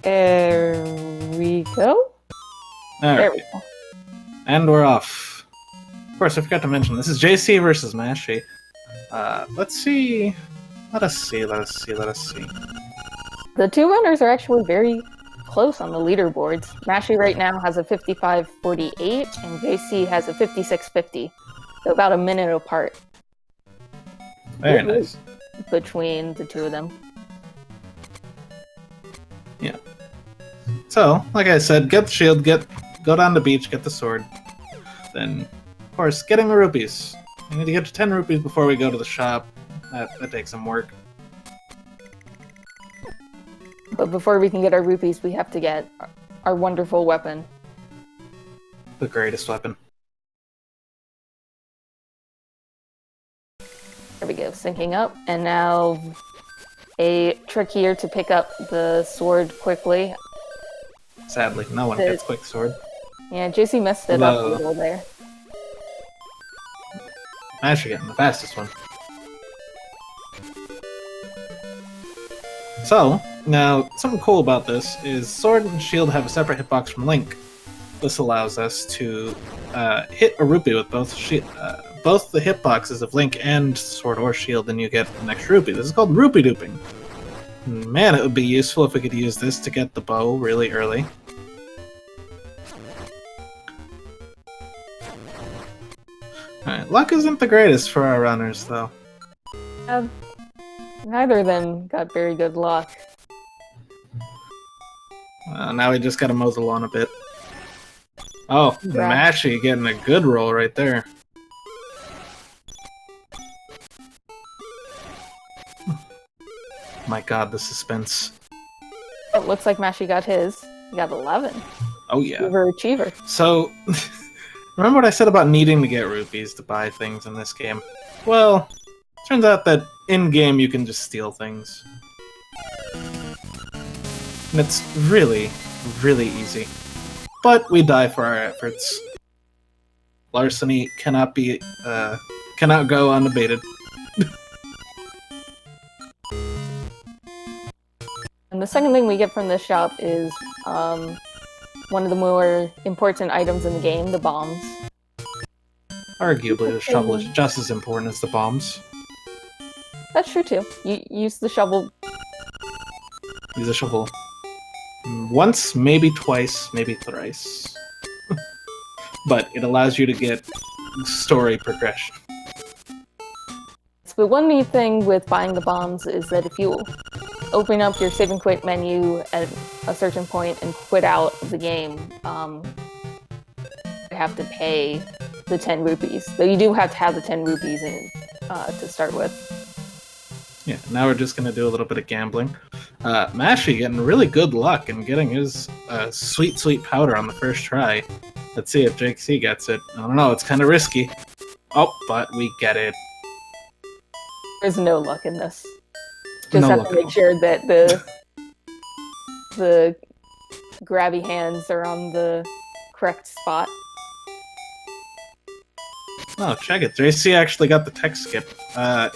There we go. There we go. And we're off. Of course, I forgot to mention, this is JC versus Mashy. Let's see. Let us see. The two runners are actually very close on the leaderboards. Mashy right now has a 55.48, and JC has a 56.50. So about a minute apart. Very nice. Between the two of them. Yeah. So, like I said, get the shield, go down the beach, get the sword. Then, of course, getting the rupees. We need to get to 10 rupees before we go to the shop. That takes some work. But before we can get our rupees, we have to get our wonderful weapon. The greatest weapon. There we go, syncing up. And now a trick here to pick up the sword quickly. Sadly, no one gets quick sword. Yeah, JC messed it up a little there. Mashy getting the fastest one. So, now, something cool about this is Sword and Shield have a separate hitbox from Link. This allows us to hit a rupee with both the hitboxes of Link and Sword or Shield, and you get an extra rupee. This is called rupee duping. Man, it would be useful if we could use this to get the bow really early. Alright, luck isn't the greatest for our runners, though. Neither of them got very good luck. Now we just gotta mow the lawn a bit. Oh, the Mashy getting a good roll right there. My god, the suspense. It looks like Mashy got his. He got 11. Oh yeah. Achiever. So, remember what I said about needing to get rupees to buy things in this game? Well, turns out that in-game you can just steal things. And it's really, really easy. But we die for our efforts. Larceny cannot go unabated. And the second thing we get from this shop is one of the more important items in the game, the bombs. Arguably, the shovel is just as important as the bombs. That's true too. You use the shovel. Use the shovel. Once, maybe twice, maybe thrice. But it allows you to get story progression. But one neat thing with buying the bombs is that if you open up your save and quit menu at a certain point and quit out of the game, you have to pay the 10 rupees. Though you do have to have the 10 rupees in to start with. Yeah, now we're just going to do a little bit of gambling. Mashy getting really good luck and getting his sweet, sweet powder on the first try. Let's see if JC gets it. I don't know, it's kind of risky. Oh, but we get it. There's no luck in this. Just have to make sure that the grabby hands are on the correct spot. Oh, check it. JC actually got the text skip.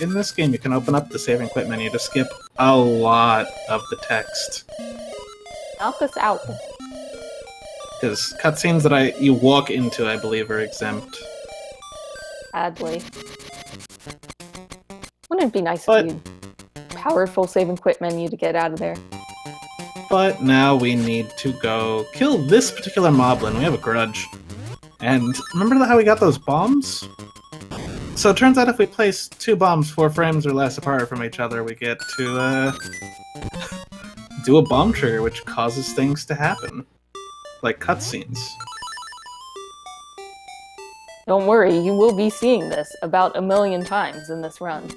In this game, you can open up the save and quit menu to skip a lot of the text. Help us out. Because cutscenes that you walk into, I believe, are exempt. Sadly. Wouldn't it be nice if you powerful save and quit menu to get out of there? But now we need to go kill this particular moblin. We have a grudge. And remember how we got those bombs? So it turns out if we place 2 bombs 4 frames or less apart from each other, we get to do a bomb trigger, which causes things to happen. Like cutscenes. Don't worry, you will be seeing this about 1,000,000 times in this run.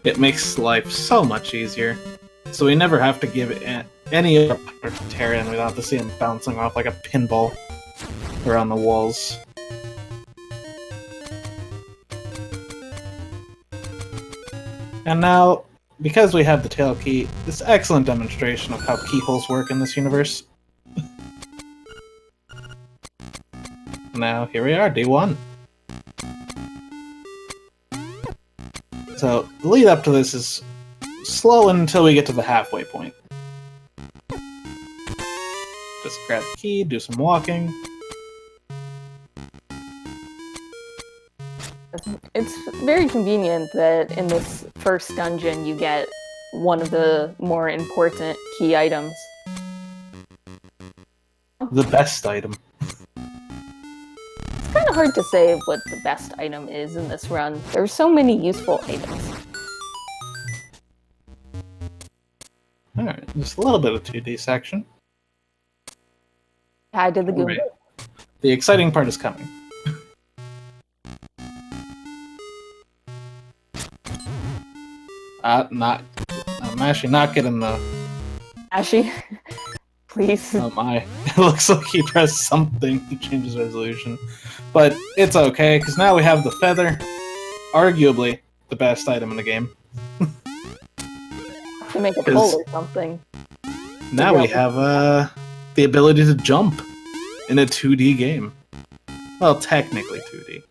It makes life so much easier. So we never have to give any of our Terran without to see him bouncing off like a pinball around the walls. And now, because we have the tail key, this excellent demonstration of how keyholes work in this universe. Now, here we are, D1. So, the lead up to this is slow until we get to the halfway point. Just grab the key, do some walking. It's very convenient that in this first dungeon you get one of the more important key items. The best item. It's kind of hard to say what the best item is in this run. There's so many useful items. Alright, just a little bit of 2D section. I did the good. Right. The exciting part is coming. Mashy, not getting the... Ashy, please. Oh my. It looks like he pressed something to change his resolution. But it's okay, because now we have the feather. Arguably the best item in the game. To make a pull or something. Now we have the ability to jump in a 2D game. Well, technically 2D.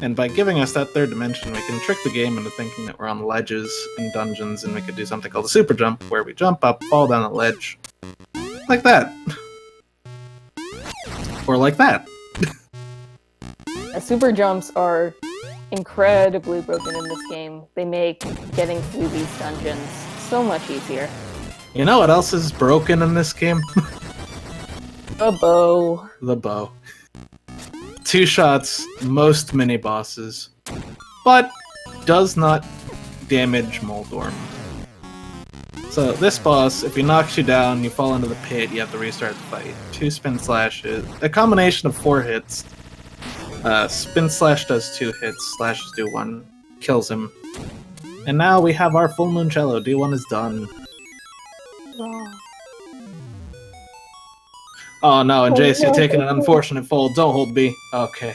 And by giving us that third dimension, we can trick the game into thinking that we're on ledges in dungeons, and we could do something called a super jump, where we jump up, fall down a ledge. Like that. Or like that. Super jumps are incredibly broken in this game. They make getting through these dungeons so much easier. You know what else is broken in this game? The bow. The bow. 2 shots, most mini-bosses, but does not damage Moldorm. So this boss, if he knocks you down, you fall into the pit, you have to restart the fight. 2 spin slashes, a combination of 4 hits. Spin slash does 2 hits, slashes do 1, kills him. And now we have our full moon cello, D1 is done. Oh no, and Jace, you're taking an unfortunate fall. Don't hold B. Okay.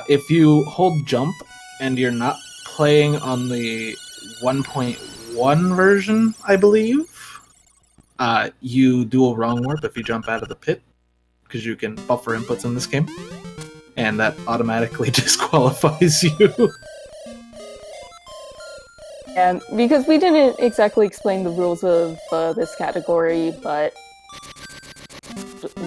If you hold jump and you're not playing on the 1.1 version, I believe, you do a wrong warp if you jump out of the pit, because you can buffer inputs in this game, and that automatically disqualifies you. Yeah, because we didn't exactly explain the rules of this category, but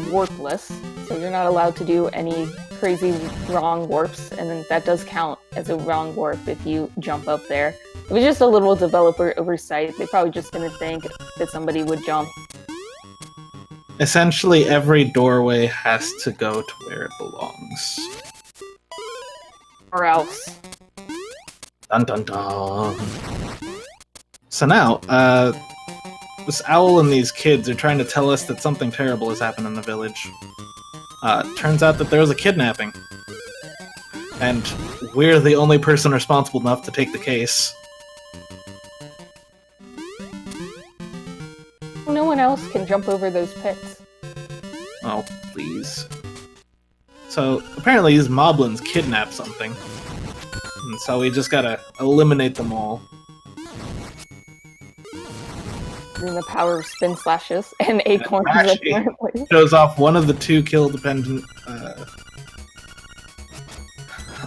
warpless, so you're not allowed to do any crazy wrong warps, and then that does count as a wrong warp if you jump up there. It was just a little developer oversight. They probably just didn't think that somebody would jump. Essentially, every doorway has to go to where it belongs. Or else. Dun dun dun. So now, this owl and these kids are trying to tell us that something terrible has happened in the village. Turns out that there was a kidnapping. And we're the only person responsible enough to take the case. No one else can jump over those pits. Oh, please. So, apparently these moblins kidnapped something. And so we just gotta eliminate them all. Using the power of spin slashes and acorns, apparently. Shows off one of the 2 kill-dependent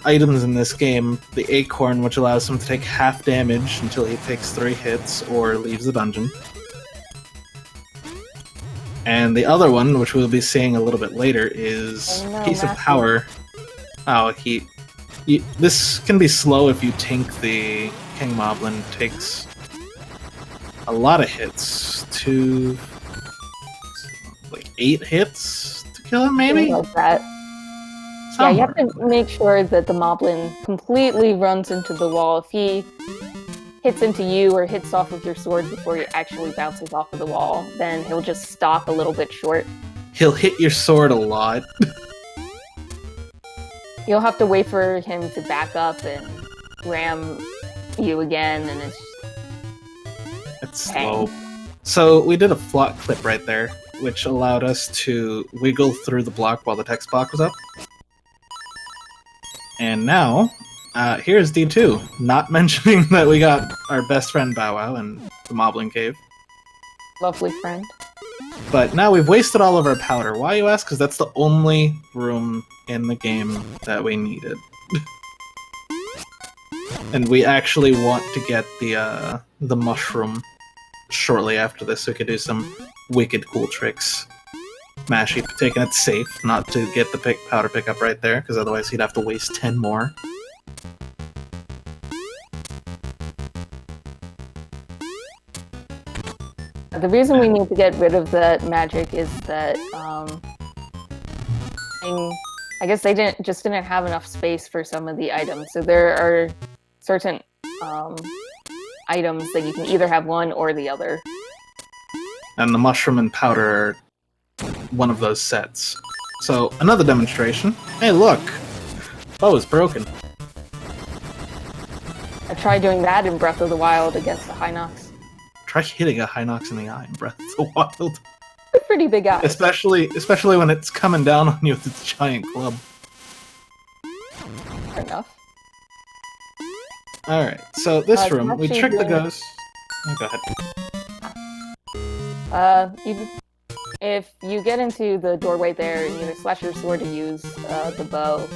items in this game. The acorn, which allows him to take half damage until he takes 3 hits or leaves the dungeon. And the other one, which we'll be seeing a little bit later, is Piece of Power. Oh, this can be slow if you tank the King Moblin. Takes a lot of hits, like 8 hits to kill him, maybe? Like that. Yeah, you have to make sure that the Moblin completely runs into the wall. If he hits into you or hits off of your sword before he actually bounces off of the wall, then he'll just stop a little bit short. He'll hit your sword a lot. You'll have to wait for him to back up and ram you again, and it's slow. So we did a float clip right there, which allowed us to wiggle through the block while the text block was up. And now, here's D2, not mentioning that we got our best friend Bow Wow in the Moblin Cave. Lovely friend. But now we've wasted all of our powder. Why, you ask? Because that's the only room in the game that we needed. And we actually want to get the mushroom shortly after this, so we could do some wicked cool tricks. Mashy taking it safe, not to get the powder pickup right there, because otherwise he'd have to waste 10 more. The reason we need to get rid of that magic is that I guess they didn't have enough space for some of the items. So there are certain items that you can either have one or the other. And the mushroom and powder are one of those sets. So another demonstration. Hey, look, bow is broken. I tried doing that in Breath of the Wild against the Hinox. Try hitting a Hinox in the eye in Breath of the Wild. It's a pretty big eye. Especially when it's coming down on you with its giant club. Fair enough. Alright, so this room, we trick the ghost. Oh, go ahead. If you get into the doorway there and either slash your sword or use the bow,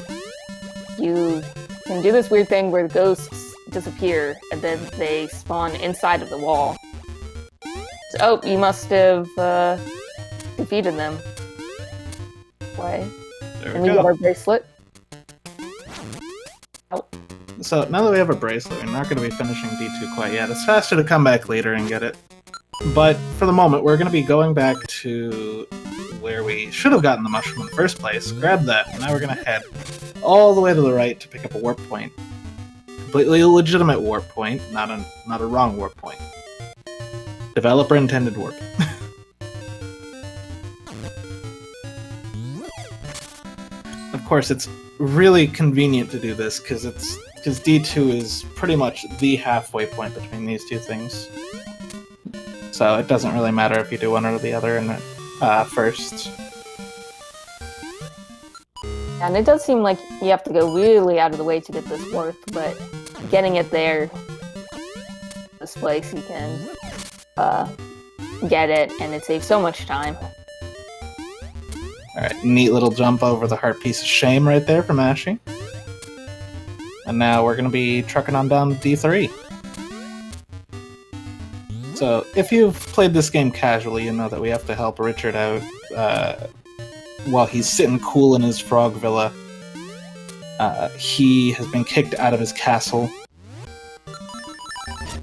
you can do this weird thing where the ghosts disappear and then they spawn inside of the wall. So, oh, you must have defeated them. Why? There and we we go. get our bracelet. Oh. So now that we have a bracelet, we're not going to be finishing D2 quite yet. It's faster to come back later and get it. But for the moment, we're going to be going back to where we should have gotten the mushroom in the first place. Grab that, and now we're going to head all the way to the right to pick up a warp point. Completely legitimate warp point, not a wrong warp point. Developer intended warp. Of course, it's really convenient to do this because D2 is pretty much the halfway point between these two things. So it doesn't really matter if you do one or the other in first. And it does seem like you have to go really out of the way to get this worth, but getting it there, this place, you can get it, and it saves so much time. Alright, neat little jump over the heart piece of shame right there for Mashy. And now we're going to be trucking on down to D3. So, if you've played this game casually, you know that we have to help Richard out while he's sitting cool in his frog villa. He has been kicked out of his castle,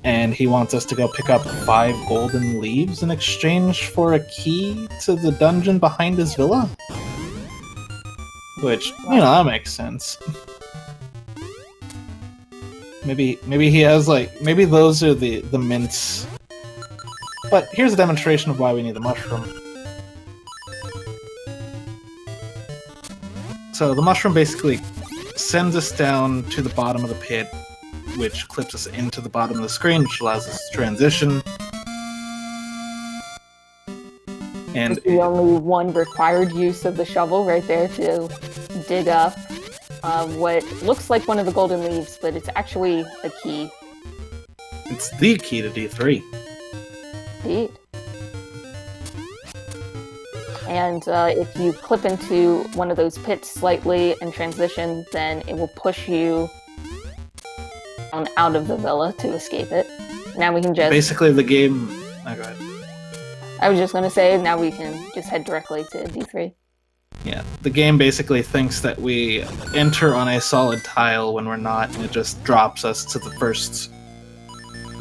and he wants us to go pick up 5 golden leaves in exchange for a key to the dungeon behind his villa. Which, you know, that makes sense. Maybe he has, like, maybe those are the mints. But here's a demonstration of why we need the mushroom. So the mushroom basically sends us down to the bottom of the pit, which clips us into the bottom of the screen, which allows us to transition. And It's the only one required use of the shovel right there to dig up what looks like one of the golden leaves, but it's actually a key. it's the key to D3. Indeed. And if you clip into one of those pits slightly and transition, then it will push you out of the villa to escape it. Now we can just... Basically the game... Oh, go ahead. I was just going to say, now we can just head directly to D3. Yeah, the game basically thinks that we enter on a solid tile when we're not, and it just drops us to the first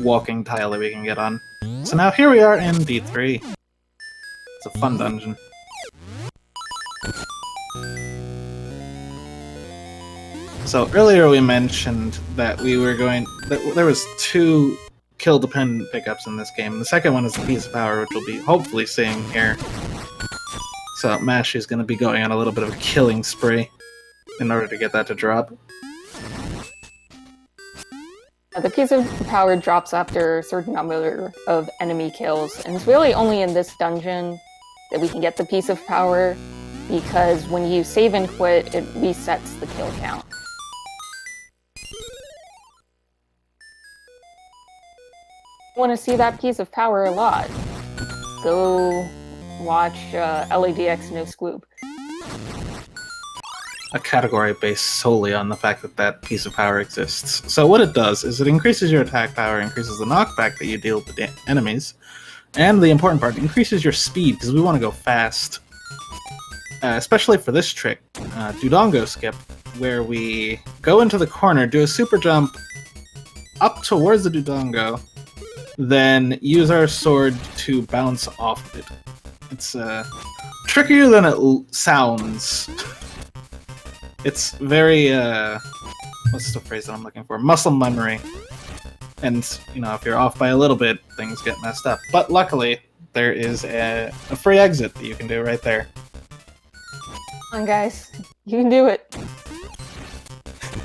walking tile that we can get on. So now here we are in D3. It's a fun dungeon. So earlier we mentioned that there was 2 kill-dependent pickups in this game. The second one is the piece of power, which we'll be hopefully seeing here. So Mashy is going to be going on a little bit of a killing spree in order to get that to drop. The piece of power drops after a certain number of enemy kills, and it's really only in this dungeon that we can get the piece of power, because when you save and quit, it resets the kill count. Want to see that piece of power a lot, go watch LADX No Scoop. a category based solely on the fact that that piece of power exists. So what it does is it increases your attack power, increases the knockback that you deal to the enemies, and the important part, increases your speed, because we want to go fast. Especially for this trick, Dodongo Skip, where we go into the corner, do a super jump up towards the Dodongo, then use our sword to bounce off of it. It's trickier than it sounds. It's very, what's the phrase that I'm looking for? Muscle memory. And, you know, if you're off by a little bit, things get messed up. But luckily, there is a free exit that you can do right there. Come on, guys. You can do it.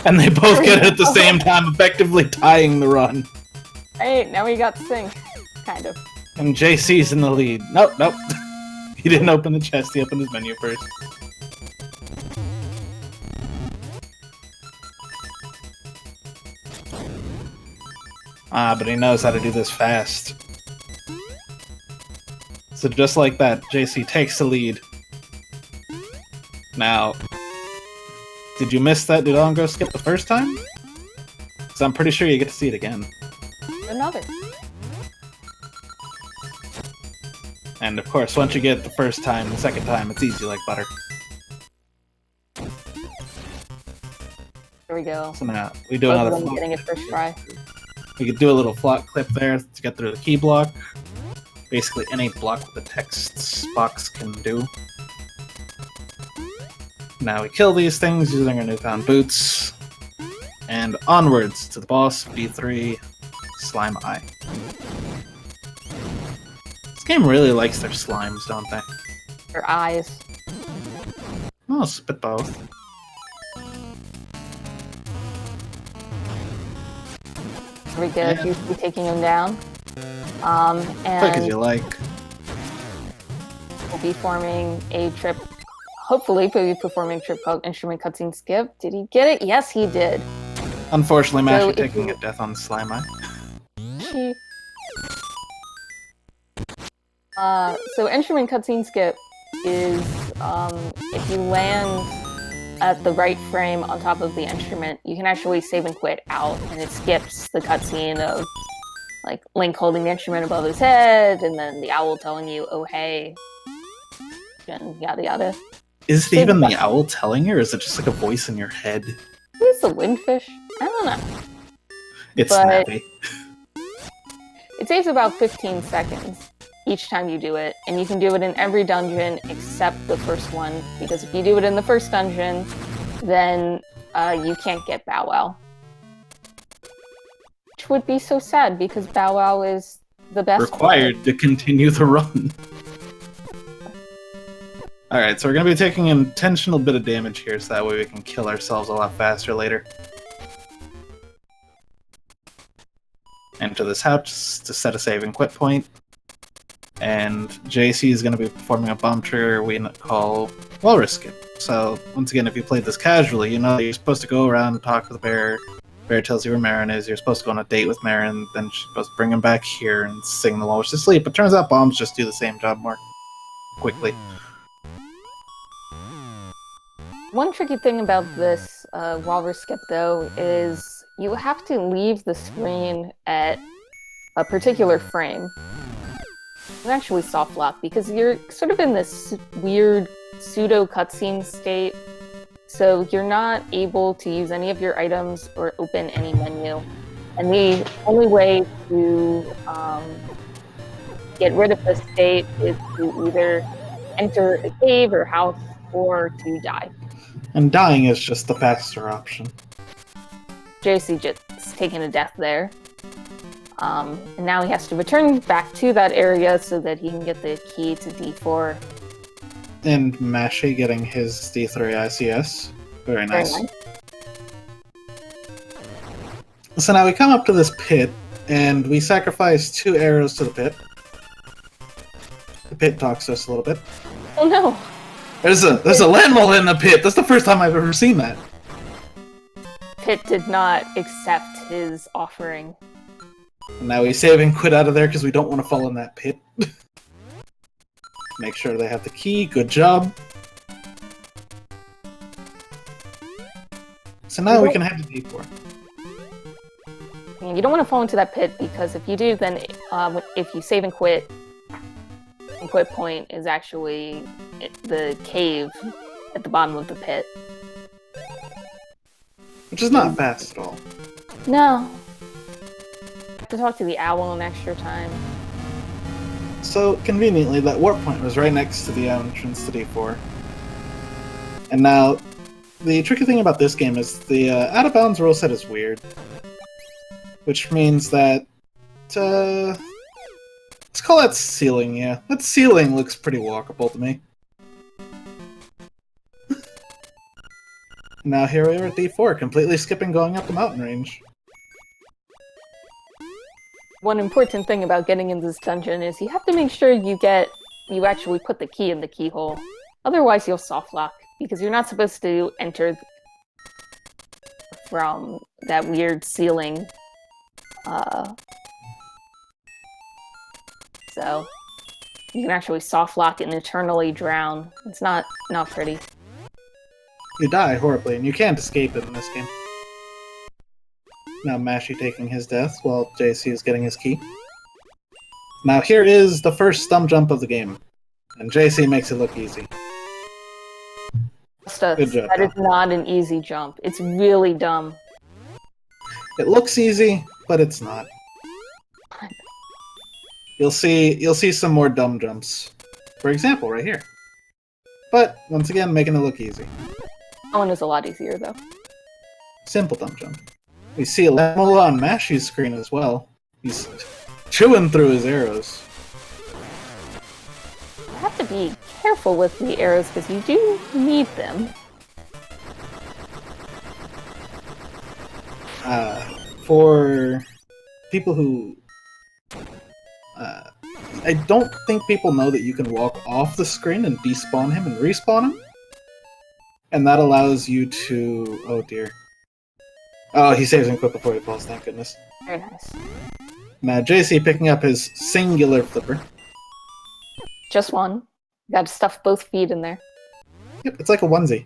And they both get it at the same time, effectively tying the run. Hey, now we got sync. Kind of. And JC's in the lead. Nope. He didn't open the chest, he opened his menu first. But he knows how to do this fast. So just like that, JC takes the lead. Now, did you miss that Dodongo skip the first time? Because I'm pretty sure you get to see it again. Another. And of course, once you get it the first time, the second time, it's easy like butter. Here we go. So now, we do another flop. Getting it first try. We could do a little flock clip there to get through the key block. Basically any block with the text box can do. Now we kill these things using our newfound boots. And onwards to the boss, B3, Slime Eye. This game really likes their slimes, don't they? Their eyes. Oh, spit both. Very good. You should be taking him down. And quick as you like. We'll be forming a trip. Hopefully, we'll be performing a trip called Instrument Cutscene Skip. Did he get it? Yes, he did. Unfortunately, Mashy taking a death on the Slime Eye. So Instrument Cutscene Skip is if you land at the right frame on top of the instrument, you can actually save and quit out, and it skips the cutscene of like Link holding the instrument above his head, and then the owl telling you, "Oh hey," and yada yada. Is it even the owl telling you, or is it just like a voice in your head? It's a windfish. I don't know. It's snappy. It takes about 15 seconds each time you do it, and you can do it in every dungeon except the first one, because if you do it in the first dungeon, then you can't get Bow Wow. Which would be so sad, because Bow Wow is the best required to continue the run. Alright, so we're going to be taking an intentional bit of damage here, so that way we can kill ourselves a lot faster later. Enter this house to set a save and quit point. And JC is going to be performing a bomb trigger we call Walrus Skip. So, once again, if you played this casually, you know that you're supposed to go around and talk to the bear. Bear tells you where Marin is, you're supposed to go on a date with Marin, then she's supposed to bring him back here and sing the walrus to sleep. But turns out bombs just do the same job more quickly. One tricky thing about this Walrus Skip, though, is you have to leave the screen at a particular frame. And actually soft lock, because you're sort of in this weird pseudo cutscene state, so you're not able to use any of your items or open any menu. And the only way to get rid of this state is to either enter a cave or house or to die. And dying is just the faster option. JC just taking a death there. And now he has to return back to that area so that he can get the key to D4. And Mashy getting his D3 ICS. Very nice. So now we come up to this pit, and we sacrifice 2 arrows to the pit. The pit talks to us a little bit. Oh no! There's a landmole in the pit! That's the first time I've ever seen that. Pit did not accept his offering. And now we save and quit out of there because we don't want to fall in that pit. Make sure they have the key. Good job. So now we can head to D4. You don't want to fall into that pit, because if you do, then if you save and quit point is actually the cave at the bottom of the pit. Which is not fast at all. No. I have to talk to the owl an extra time. So, conveniently, that warp point was right next to the entrance to D4. And now, the tricky thing about this game is the out-of-bounds rule set is weird. Which means that... let's call that ceiling, yeah. That ceiling looks pretty walkable to me. Now here we are at D4, completely skipping going up the mountain range. One important thing about getting in this dungeon is you have to make sure you actually put the key in the keyhole. Otherwise you'll soft lock, because you're not supposed to enter from that weird ceiling. So you can actually soft lock and eternally drown. It's not pretty. You die horribly, and you can't escape it in this game. Now Mashy taking his death while JC is getting his key. Now here is the first stump jump of the game, and JC makes it look easy. Good job, that is not an easy jump. It's really dumb. It looks easy, but it's not. You'll see some more dumb jumps. For example, right here. But, once again, making it look easy. That one is a lot easier, though. Simple dumb jump. We see a level on Mashy's screen as well. He's chewing through his arrows. You have to be careful with the arrows, because you do need them. For people who... I don't think people know that you can walk off the screen and despawn him and respawn him. And that allows you to... Oh dear. Oh, he saves and quit before he falls, thank goodness. Very nice. Now JC picking up his singular flipper. Just one. You gotta stuff both feet in there. Yep, it's like a onesie.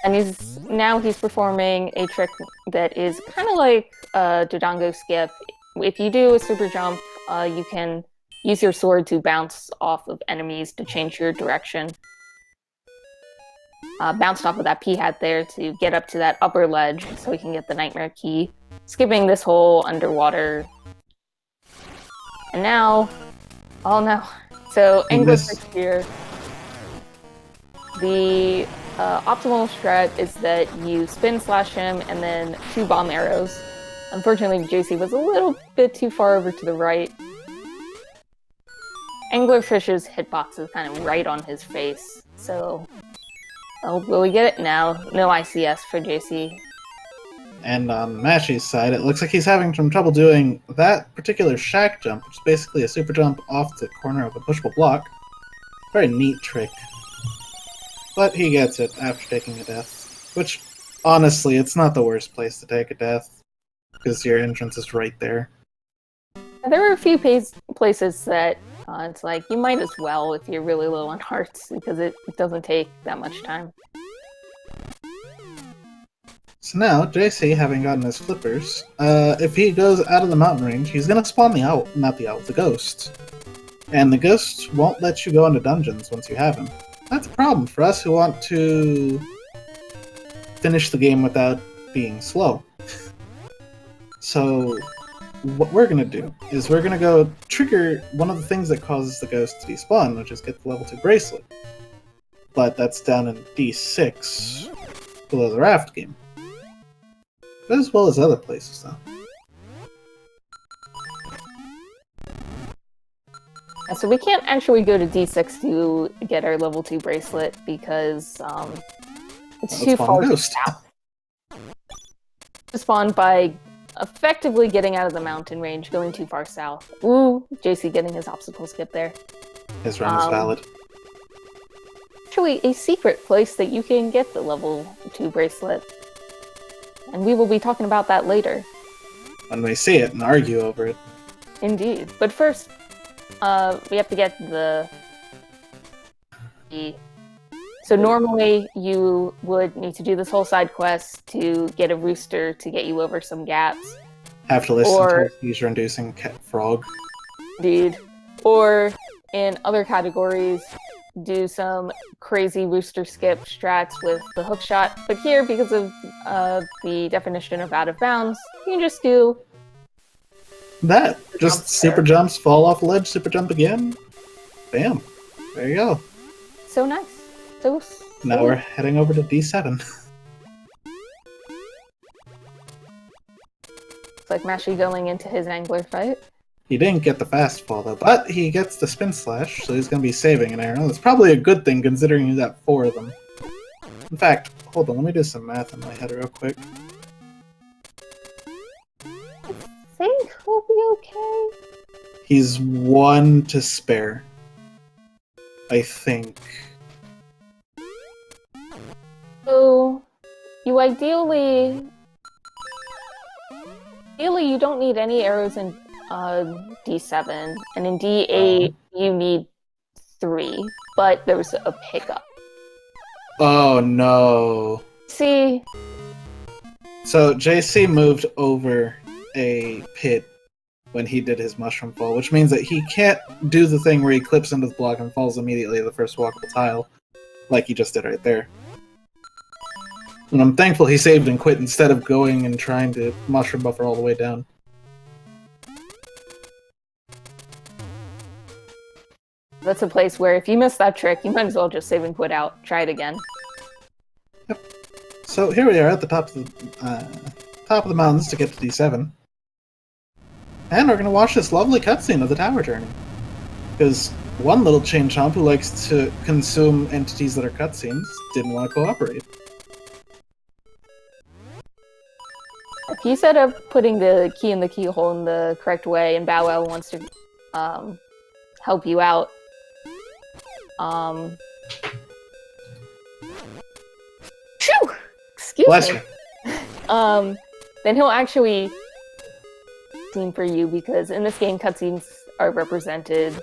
And he's performing a trick that is kind of like a Dodongo skip. If you do a super jump, you can use your sword to bounce off of enemies to change your direction. Bounced off of that P-hat there to get up to that upper ledge so we can get the Nightmare Key. Skipping this whole underwater. And now... Oh no. So, Anglerfish here. The optimal strat is that you spin slash him and then 2 bomb arrows. Unfortunately, JC was a little bit too far over to the right. Anglerfish's hitbox is kind of right on his face, so... Oh, will we get it? No. No ICS for JC. And on Mashy's side, it looks like he's having some trouble doing that particular shack jump, which is basically a super jump off the corner of a pushable block. Very neat trick. But he gets it after taking a death. Which, honestly, it's not the worst place to take a death, because your entrance is right there. There are a few places that it's like, you might as well if you're really low on hearts, because it doesn't take that much time. So now, JC, having gotten his flippers, if he goes out of the mountain range, he's gonna spawn the ghost. And the ghost won't let you go into dungeons once you have him. That's a problem for us who want to finish the game without being slow. So, what we're going to do is we're going to go trigger one of the things that causes the ghost to despawn, which is get the level 2 bracelet. But that's down in D6, below the raft game. As well as other places, though. So we can't actually go to D6 to get our level 2 bracelet, because it's too far south. Spawned by effectively getting out of the mountain range, going too far south. Ooh, JC getting his obstacle skip there. His run is valid. Actually, a secret place that you can get the level 2 bracelet. And we will be talking about that later. When we see it and argue over it. Indeed. But first, we have to get the So normally you would need to do this whole side quest to get a rooster to get you over some gaps. Have to listen Or- to seizure-inducing frog. Dude. Or in other categories, do some crazy rooster skip strats with the hook shot. But here, because of the definition of out of bounds, you can just do That just super jumps, fall off the ledge, super jump again. Bam. There you go. so nice. So Now we're heading over to D7. It's like Mashy going into his angler fight. He didn't get the fast fall though, but he gets the spin slash, so he's going to be saving an arrow. That's probably a good thing considering he's got 4 of them. In fact, hold on, let me do some math in my head real quick. I think we'll be okay. He's 1 to spare. I think. So, you ideally you don't need any arrows in D7, and in D8 you need 3, but there's a pickup. Oh no. See, So JC moved over a pit when he did his mushroom fall, which means that he can't do the thing where he clips into the block and falls immediately at the first walkable tile, like he just did right there. And I'm thankful he saved and quit instead of going and trying to mushroom buffer all the way down. that's a place where if you miss that trick, you might as well just save and quit out. Try it again. So here we are at the top of the mountains to get to D7. And we're going to watch this lovely cutscene of the tower journey. Because one little chain chomp who likes to consume entities that are cutscenes didn't want to cooperate. If you set up putting the key in the keyhole in the correct way, and Bow Wow wants to help you out, Phew! Excuse Bless me. you. Then he'll actually scene for you, because in this game, cutscenes are represented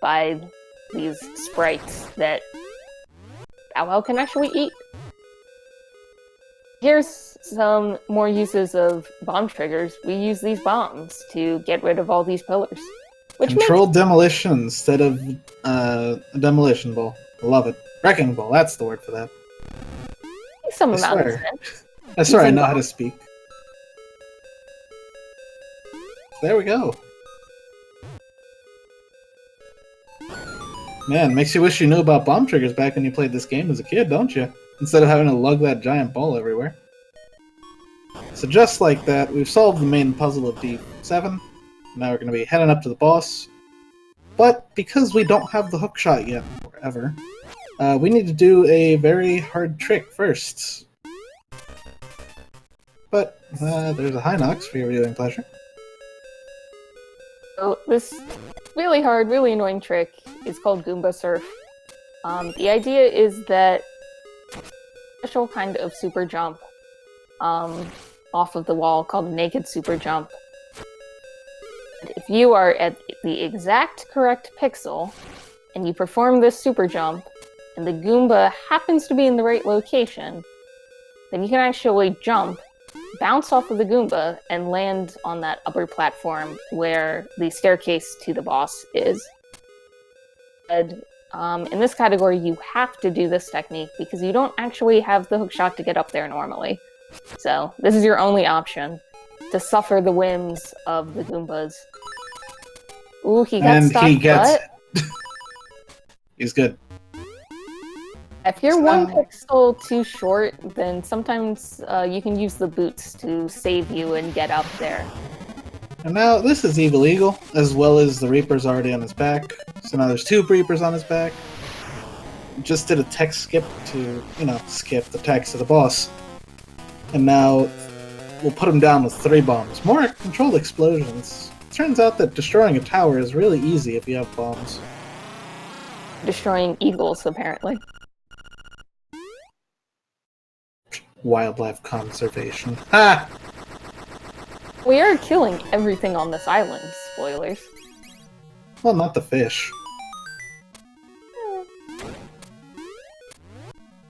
by these sprites that Bow Wow can actually eat. Here's some more uses of bomb triggers. We use these bombs to get rid of all these pillars. Which Controlled demolition instead of a demolition ball. I love it. Wrecking ball, that's the word for that. makes some I amount of swear. sense. I swear I know how to speak. There we go. Man, makes you wish you knew about bomb triggers back when you played this game as a kid, don't you? Instead of having to lug that giant ball everywhere. So just like that, we've solved the main puzzle of D7. Now we're going to be heading up to the boss. But because we don't have the hook shot yet, or ever, we need to do a very hard trick first. But there's a Hinox for your viewing pleasure. So this really hard, really annoying trick is called Goomba Surf. The idea is that special kind of super jump off of the wall called a naked super jump. And if you are at the exact correct pixel and you perform this super jump and the Goomba happens to be in the right location, then you can actually jump, bounce off of the Goomba, and land on that upper platform where the staircase to the boss is. And in this category, you have to do this technique because you don't actually have the hookshot to get up there normally. So this is your only option to suffer the whims of the Goombas. Ooh, he got And stuck, he gets but he's good. if you're one pixel too short, then sometimes you can use the boots to save you and get up there. And now this is Evil Eagle, as well as the Reaper's already on his back. So now there's 2 Reapers on his back. Just did a text skip to, skip the text of the boss. And now we'll put him down with 3 bombs. More controlled explosions. Turns out that destroying a tower is really easy if you have bombs. Destroying eagles, apparently. Wildlife conservation. Ha! We are killing everything on this island, spoilers. Well, not the fish.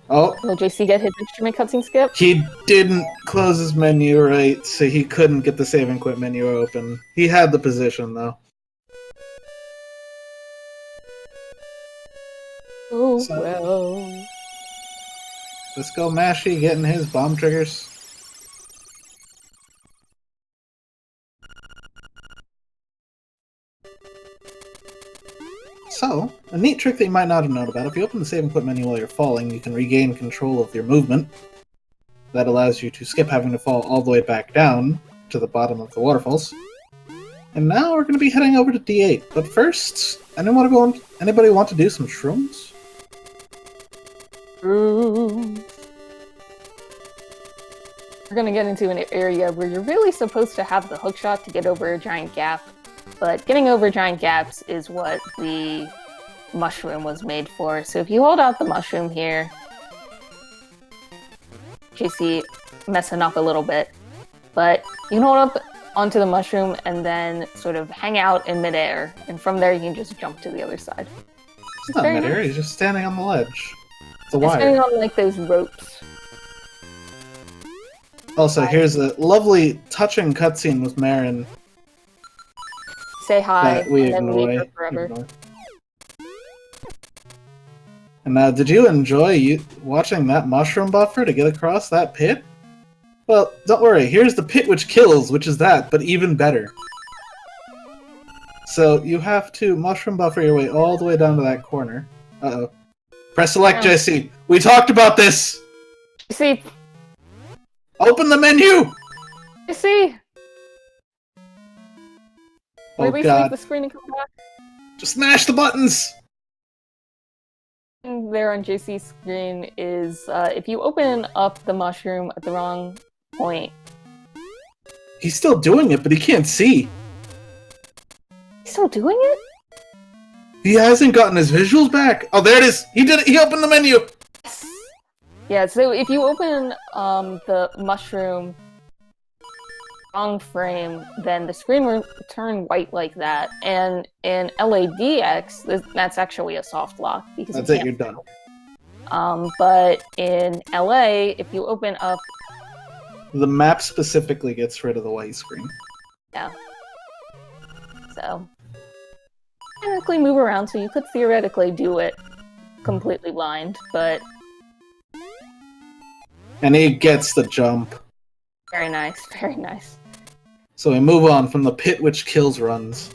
Oh, Will JC get his instrument cutscene skip? he didn't close his menu right, so he couldn't get the save and quit menu open. He had the position, though. Oh, So- well. Let's go Mashy getting his bomb triggers. So, a neat trick that you might not have known about, if you open the save and quit menu while you're falling, you can regain control of your movement. That allows you to skip having to fall all the way back down to the bottom of the waterfalls. And now we're going to be heading over to D8. But first, anybody want to do some shrooms? We're gonna get into an area where you're really supposed to have the hookshot to get over a giant gap, but getting over giant gaps is what the mushroom was made for. So if you hold out the mushroom here, JC messing up a little bit, but you can hold up onto the mushroom and then sort of hang out in midair, and from there you can just jump to the other side. It's not midair, he's just standing on the ledge. It's a It's wire. standing on like those ropes. Also, here's a lovely, touching cutscene with Marin Say hi, that we and then leave her ignore. forever. And did you enjoy watching that mushroom buffer to get across that pit? Well, don't worry, here's the pit which kills, which is that, but even better. So, you have to mushroom buffer your way all the way down to that corner. Uh-oh. Press select, Yeah. JC! We talked about this! See, Open the menu! see. Oh At least leave god. the screen and come back. Just smash the buttons! And there on JC's screen is if you open up the mushroom at the wrong point. He's still doing it, but he can't see. He's still doing it? He hasn't gotten his visuals back. Oh, there it is! He did it! He opened the menu! Yeah, so if you open the mushroom wrong frame, then the screen will turn white like that. And in LADX, that's actually a soft lock because That's you it, can't you're done. But in LA, if you open up, The map specifically gets rid of the white screen. yeah. So technically move around, so you could theoretically do it completely blind, but And he gets the jump. very nice, very nice. So we move on from the pit which kills runs.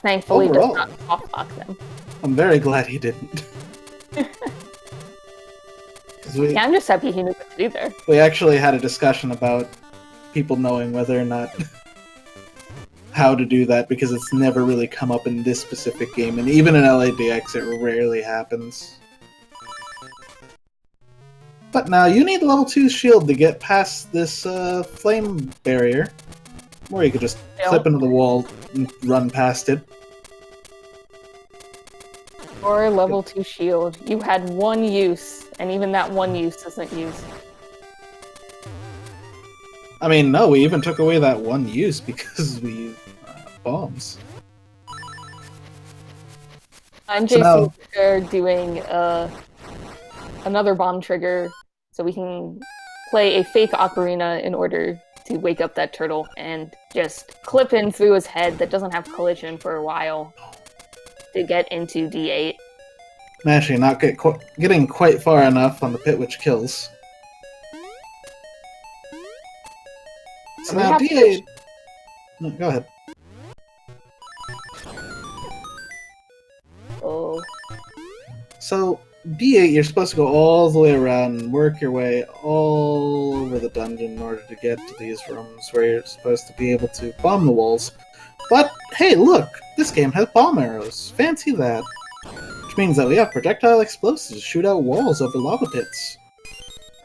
Thankfully, Overall. does not soft lock them. I'm very glad he didn't. 'Cause Yeah, I'm just happy he knew what to do there. we actually had a discussion about people knowing whether or not how to do that, because it's never really come up in this specific game, and even in LADX it rarely happens. But now you need level 2 shield to get past this flame barrier, or you could just clip into the wall and run past it. Or level 2 shield. You had one use, and even that one use isn't used. I mean, no, we even took away that one use because we used bombs. I'm So now- Jason doing another bomb trigger, so we can play a fake ocarina in order to wake up that turtle and just clip in through his head that doesn't have collision for a while to get into D8. I'm actually not getting quite far enough on the pit which kills. So We now have D8... No, go ahead. Oh, So, D8, you're supposed to go all the way around and work your way all over the dungeon in order to get to these rooms where you're supposed to be able to bomb the walls. But, hey, look! This game has bomb arrows. Fancy that. Which means that we have projectile explosives to shoot out walls over lava pits.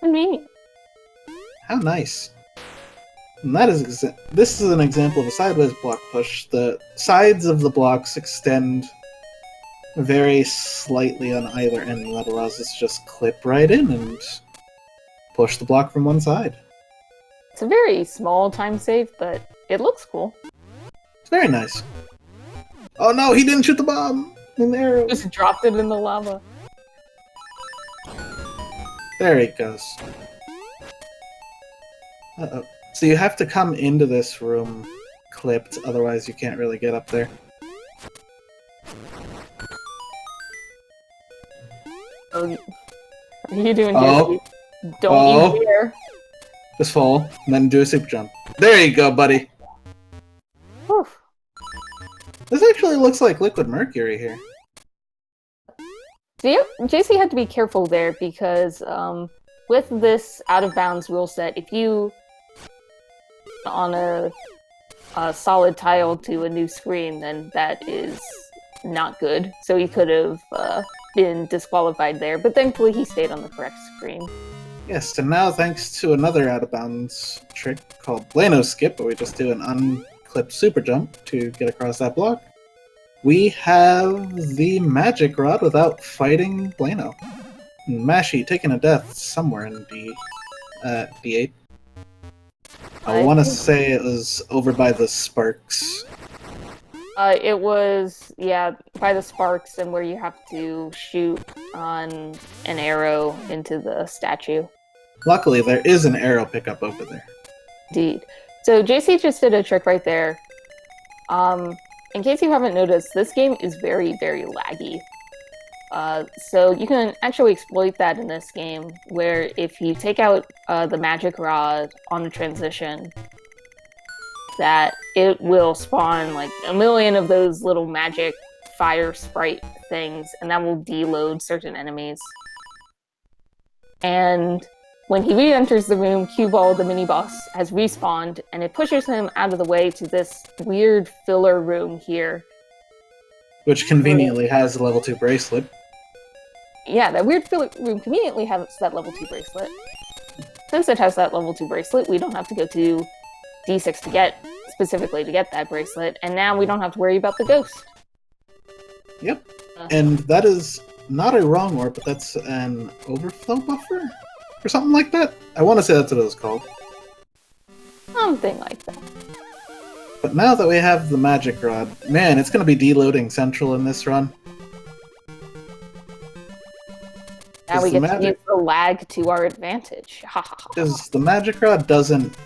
convenient. How nice. And that is this is an example of a sideways block push. The sides of the blocks extend very slightly on either end, and that allows us to just clip right in and push the block from one side. It's a very small time save, but it looks cool. It's very nice. Oh no, he didn't shoot the bomb! An arrow! Just dropped it in the lava. There he goes. Uh-oh. So you have to come into this room clipped, otherwise you can't really get up there. Oh, what are you doing Oh. here? Don't you dare. Just fall, and then do a super jump. There you go, buddy! Whew. This actually looks like liquid mercury here. So yep, JC had to be careful there because with this out of bounds rule set, if you on a solid tile to a new screen, then that is not good. So he could have been disqualified there, but thankfully he stayed on the correct screen. Yes, and now thanks to another out of bounds trick called Blano Skip, where we just do an unclipped super jump to get across that block, we have the magic rod without fighting Blano. Mashy taking a death somewhere in D8. I want to say it was over by the sparks. It was, yeah, by the sparks and where you have to shoot on an arrow into the statue. Luckily, there is an arrow pickup over there. Indeed. So JC just did a trick right there. In case you haven't noticed, this game is very, very laggy. So you can actually exploit that in this game, where if you take out the magic rod on the transition, that it will spawn like a million of those little magic fire sprite things, and that will deload certain enemies. And when he re-enters the room, Cue Ball, the mini-boss, has respawned, and it pushes him out of the way to this weird filler room here. Which conveniently has a level 2 bracelet. Yeah, that weird filler room conveniently has that level 2 bracelet. Since it has that level 2 bracelet, we don't have to go to D6 to get, specifically to get that bracelet, and now we don't have to worry about the ghost. Yep. And that is not a wrong warp, but that's an overflow buffer? Or something like that? I want to say that's what it was called. Something like that. But now that we have the magic rod, man, it's going to be deloading Central in this run. Now we get to use the lag to our advantage. Because the magic rod doesn't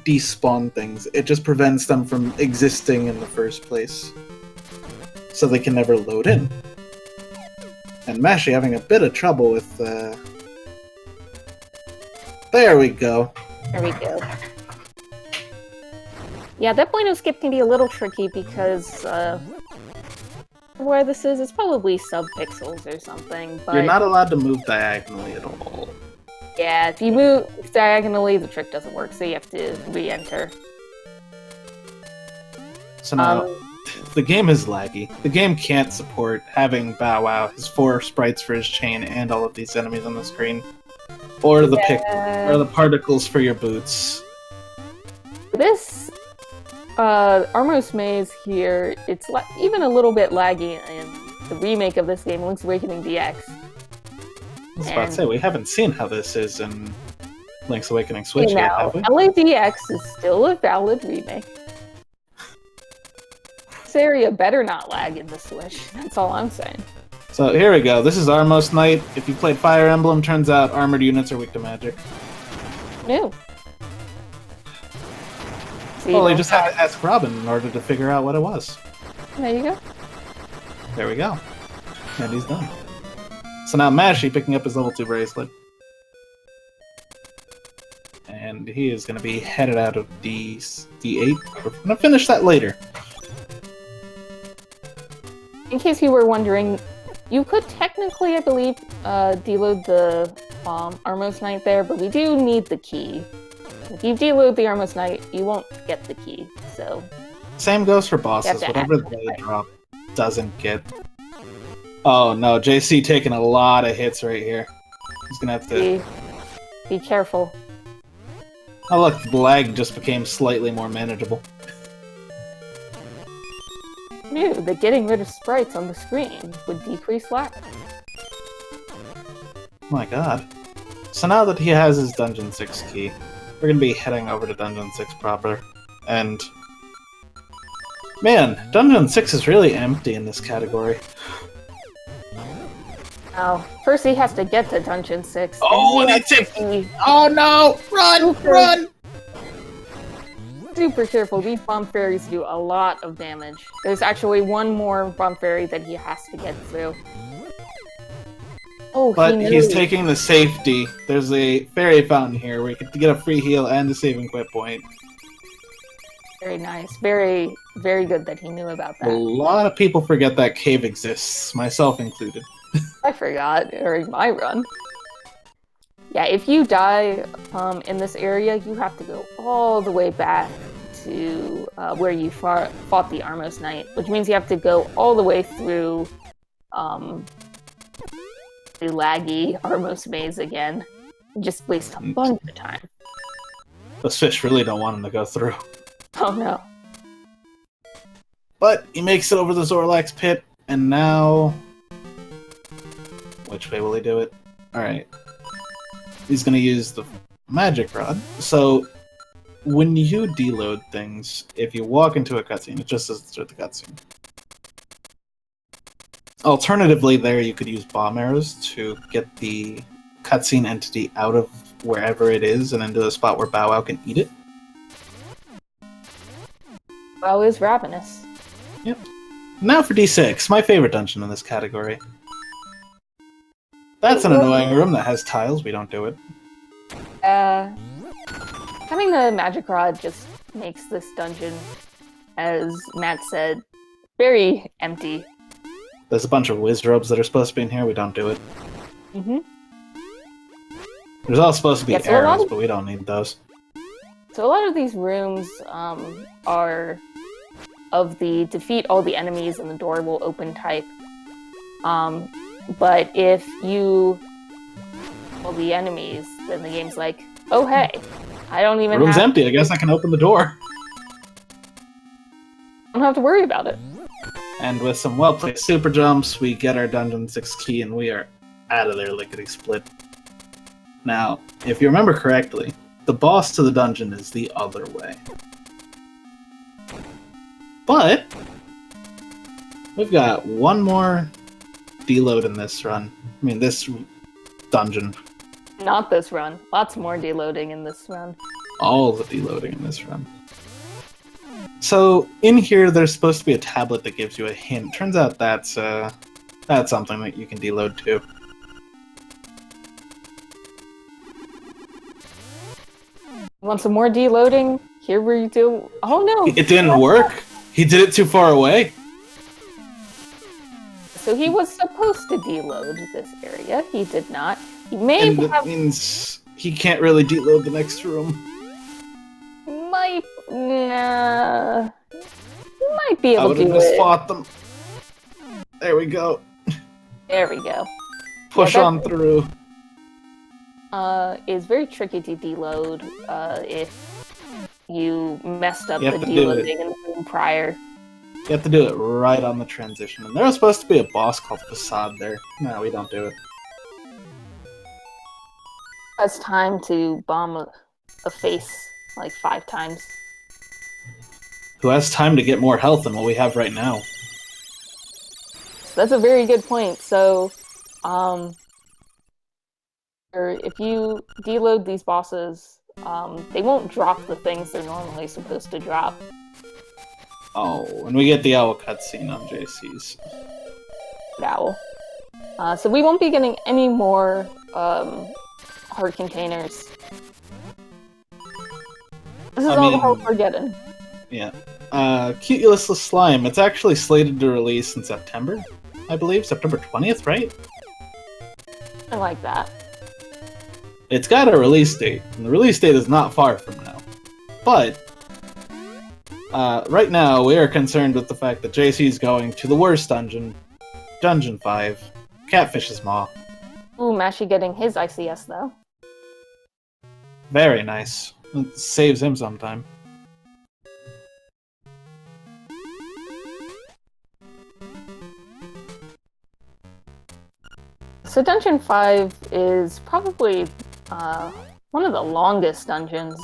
despawn things, it just prevents them from existing in the first place. So they can never load in. And Mashy having a bit of trouble with There we go. There we go. Yeah, that Blano skip can be a little tricky because where this is, it's probably sub-pixels or something, but... You're not allowed to move diagonally at all. Yeah, if you move diagonally, the trick doesn't work, so you have to re-enter. So now, the game is laggy. The game can't support having Bow Wow, his 4 sprites for his chain, and all of these enemies on the screen. Or the or the particles for your boots. This Armos Maze here, it's even a little bit laggy in the remake of this game, Link's Awakening DX. I was about to say, we haven't seen how this is in Link's Awakening Switch yet, have we? LADX is still a valid remake. This area better not lag in the Switch, that's all I'm saying. So here we go, this is Armos Knight. If you played Fire Emblem, turns out armored units are weak to magic. No. Well, you just had to ask Robin in order to figure out what it was. There you go. There we go. And he's done. So now Mashy picking up his level 2 bracelet. And he is going to be headed out of D8. We're going to finish that later. In case you were wondering, you could technically, I believe, deload the Armos Knight there, but we do need the key. If you deload the Armos Knight, you won't get the key, so... Same goes for bosses. Whatever they drop doesn't get... Oh no, JC taking a lot of hits right here. He's gonna have to... Be careful. Oh look, the lag just became slightly more manageable. Knew that getting rid of sprites on the screen would decrease lag. Oh my god. So now that he has his Dungeon 6 key, we're gonna be heading over to Dungeon 6 proper. And... man, Dungeon 6 is really empty in this category. Now, first he has to get to Dungeon 6. Oh, and and it's Oh no! Run! Run! Super careful. These bomb fairies do a lot of damage. There's actually one more bomb fairy that he has to get through. Oh, but he's taking the safety. There's a fairy fountain here where you can get a free heal and a saving quit point. Very nice. Very, very good that he knew about that. A lot of people forget that cave exists, myself included. I forgot during my run. Yeah, if you die in this area, you have to go all the way back to where you fought the Armos Knight, which means you have to go all the way through the laggy Armos maze again. You just waste a bunch of time. Those fish really don't want him to go through. Oh no. But he makes it over the Zorlax pit, and now... Which way will he do it? Alright. He's gonna use the magic rod. So, when you deload things, if you walk into a cutscene, it just says start the cutscene. Alternatively, there you could use bomb arrows to get the cutscene entity out of wherever it is and into the spot where Bow Wow can eat it. Bow is ravenous. Yep. Now for D6, my favorite dungeon in this category. That's an annoying room that has tiles. We don't do it. Having the magic rod just makes this dungeon, as Matt said, very empty. There's a bunch of wizrobes that are supposed to be in here. We don't do it. Mm-hmm. There's all supposed to be arrows, but we don't need those. So a lot of these rooms are of the defeat all the enemies and the door will open type. But if you kill the enemies, then the game's like, oh hey, I don't even The room's empty, I guess I can open the door. I don't have to worry about it. And with some well-placed super jumps, we get our Dungeon 6 key and we are out of there lickety-split. Now, if you remember correctly, the boss to the dungeon is the other way. But we've got one more deload in this run. I mean, this dungeon. Not this run. Lots more deloading in this run. All the deloading in this run. So, in here, there's supposed to be a tablet that gives you a hint. Turns out that's something that you can deload too. Want some more deloading? Here we do. Oh no! It didn't work! He did it too far away! So he was supposed to deload this area. He did not. He may and that means he can't really deload the next room. Might be able to do it. I would have just fought them. There we go. There we go. Push on through. Is very tricky to deload if you messed up the to deloading in the room prior. You have to do it right on the transition. And there was supposed to be a boss called Facade there. No, we don't do it. It's time to bomb a face like 5 times. Who has time to get more health than what we have right now? That's a very good point. So, if you deload these bosses, they won't drop the things they're normally supposed to drop. Oh, and we get the owl cutscene on JC's. Owl. So we won't be getting any more heart containers. This is all the help we're getting. Yeah. Cute Useless Slime. It's actually slated to release in September, I believe. September 20th, right? I like that. It's got a release date, and the release date is not far from now. But, right now, we are concerned with the fact that JC is going to the worst dungeon, Dungeon 5, Catfish's Maw. Ooh, Mashy getting his ICS, though. Very nice. It saves him some time. So Dungeon 5 is probably one of the longest dungeons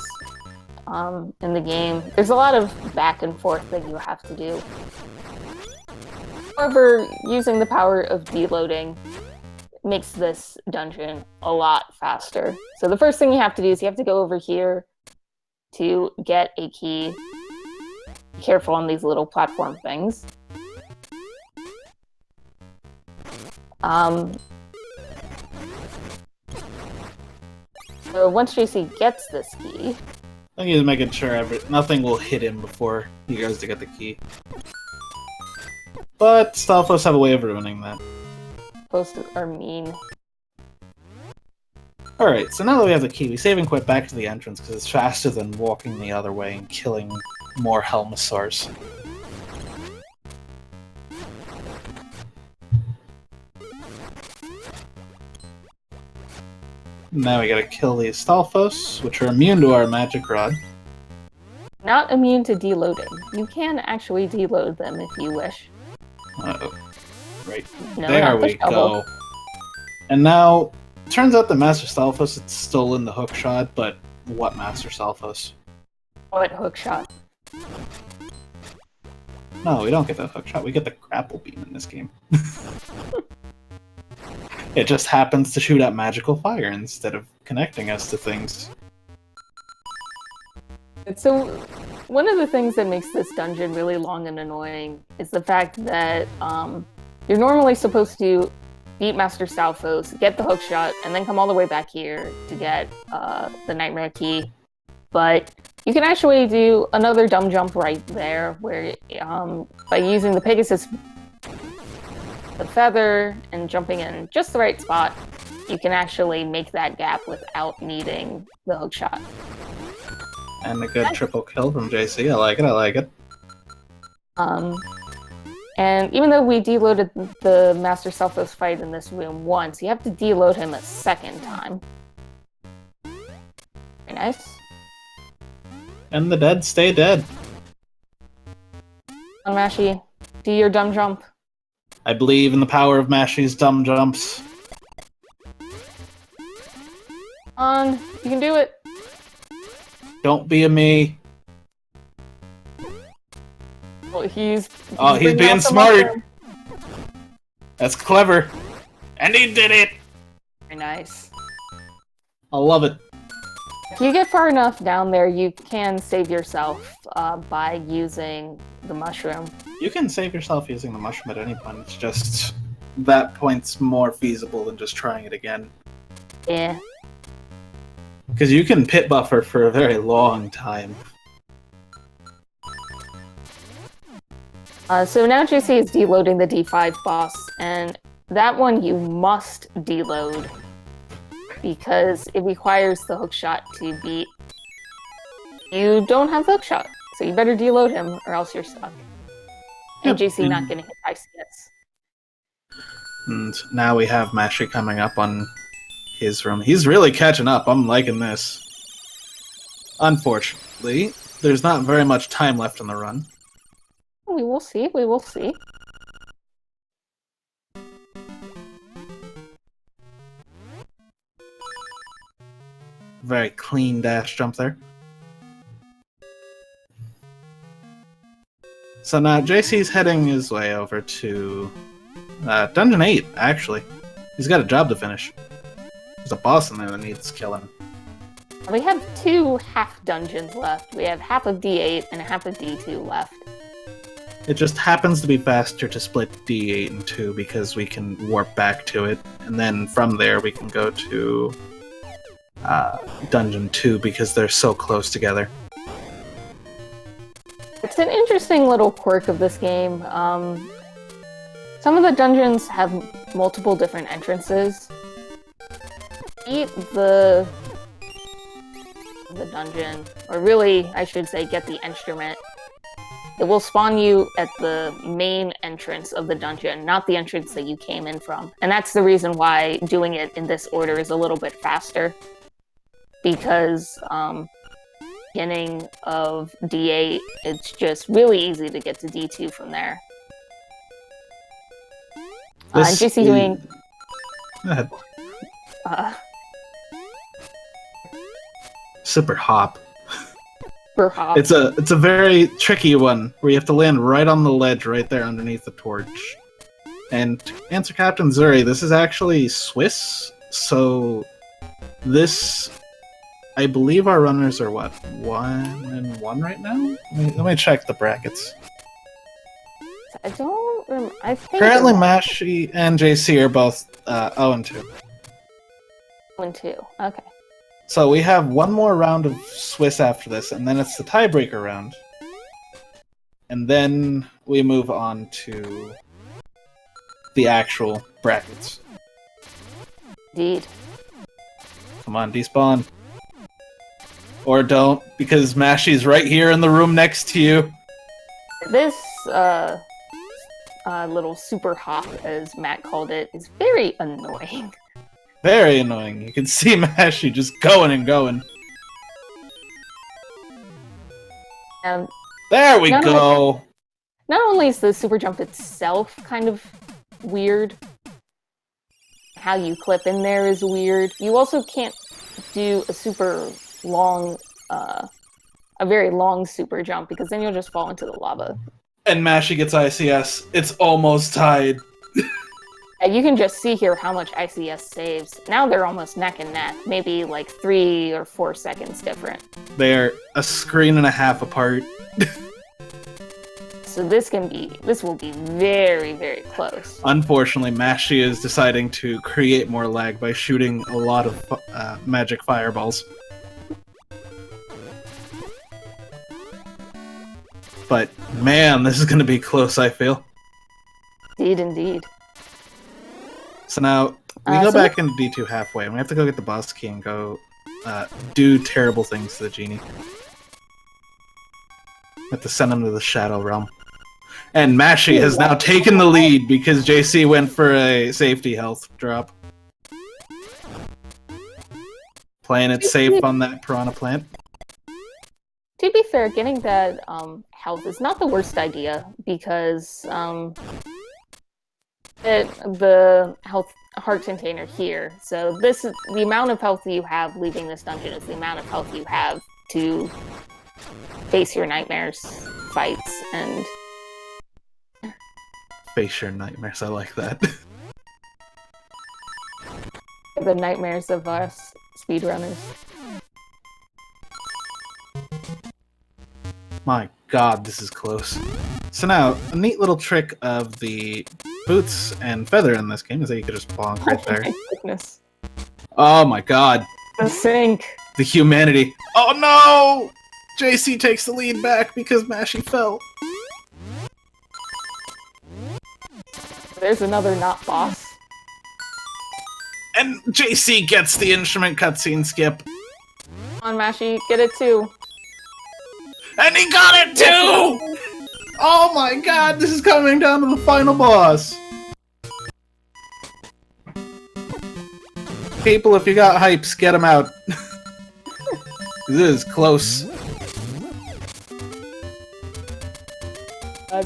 in the game. There's a lot of back and forth that you have to do. However, using the power of deloading, makes this dungeon a lot faster. So the first thing you have to do is you have to go over here to get a key. Be careful on these little platform things. So once JC gets this key... I think he's making sure nothing will hit him before he goes to get the key. But Stalfos have a way of ruining that. Posts are mean. Alright, so now that we have the key, we save and quit back to the entrance because it's faster than walking the other way and killing more Helmasaurs. Now we gotta kill these Stalfos, which are immune to our magic rod. Not immune to deloading. You can actually deload them if you wish. Uh-oh. Right. No, there we go. And now, turns out the Master Stalfos had stolen the hookshot, but what Master Stalfos? What hookshot? No, we don't get the hookshot. We get the grapple beam in this game. It just happens to shoot out magical fire instead of connecting us to things. So, one of the things that makes this dungeon really long and annoying is the fact that you're normally supposed to beat Master Stalfos, get the hookshot, and then come all the way back here to get the Nightmare Key. But you can actually do another dumb jump right there, where by using the Pegasus, the feather, and jumping in just the right spot, you can actually make that gap without needing the hookshot. And a good triple kill from JC. I like it, I like it. And even though we deloaded the Master Stalfos fight in this room once, you have to deload him a second time. Very nice. And the dead stay dead. On Mashy, do your dumb jump. I believe in the power of Mashy's dumb jumps. On, you can do it. Don't be a me. Well, he's being smart. That's clever. And he did it! Very nice. I love it. If you get far enough down there, you can save yourself by using the mushroom. You can save yourself using the mushroom at any point. It's just that point's more feasible than just trying it again. Yeah. Because you can pit buffer for a very long time. So now JC is deloading the D5 boss, and that one you must deload because it requires the hookshot to beat. You don't have the hookshot, so you better deload him or else you're stuck. And Yep. JC not getting hit by CS. And now we have Mashy coming up on his room. He's really catching up. I'm liking this. Unfortunately, there's not very much time left in the run. We will see, we will see. Very clean dash jump there. So now JC's heading his way over to Dungeon 8, actually. He's got a job to finish. There's a boss in there that needs killing. We have 2 half dungeons left. We have half of D8 and half of D2 left. It just happens to be faster to split D8 in 2 because we can warp back to it, and then from there we can go to Dungeon 2 because they're so close together. It's an interesting little quirk of this game. Some of the dungeons have multiple different entrances. Beat the dungeon, or really, I should say, get the instrument. It will spawn you at the main entrance of the dungeon, not the entrance that you came in from. And that's the reason why doing it in this order is a little bit faster. Because beginning of D8, it's just really easy to get to D2 from there. JC doing... Go ahead. Super hop. Super hop. It's a very tricky one where you have to land right on the ledge right there underneath the torch. And to answer Captain Zuri, this is actually Swiss, so this... I believe our runners are, what, 1-1 right now? Let me check the brackets. I don't remember. I think Currently, Mashy and JC are both 0-2. 1-2. Okay. So we have one more round of Swiss after this, and then it's the tiebreaker round. And then we move on to the actual brackets. Indeed. Come on, despawn. Or don't, because Mashy's right here in the room next to you. This little super hop, as Matt called it, is very annoying. Very annoying. You can see Mashy just going and going. There we go! Not only is the super jump itself kind of weird, how you clip in there is weird. You also can't do a super long, a very long super jump, because then you'll just fall into the lava. And Mashy gets ICS. It's almost tied. You can just see here how much ICS saves. Now they're almost neck and neck, maybe like 3 or 4 seconds different. They're a screen and a half apart. So this will be very, very close. Unfortunately, Mashy is deciding to create more lag by shooting a lot of magic fireballs. But, man, this is going to be close, I feel. Indeed, indeed. So now, we go back into D2 halfway, and we have to go get the boss key and go do terrible things to the genie. We have to send him to the Shadow Realm. And Mashy has now taken the lead because JC went for a safety health drop. Playing it safe on that piranha plant. To be fair, getting that health is not the worst idea, because the heart container here. So this is the amount of health you have leaving this dungeon is the amount of health you have to face your nightmares, fights, and face your nightmares. I like that. The nightmares of us speedrunners. My god, this is close. So now, a neat little trick of the boots and feather in this game is that you could just bonk right there. Oh my goodness. Oh my god. The sink. The humanity. Oh no! JC takes the lead back because Mashy fell. There's another not boss. And JC gets the instrument cutscene skip. Come on, Mashy, get it too. And he got it too! Oh my god, this is coming down to the final boss. People, if you got hypes, get them out. This is close.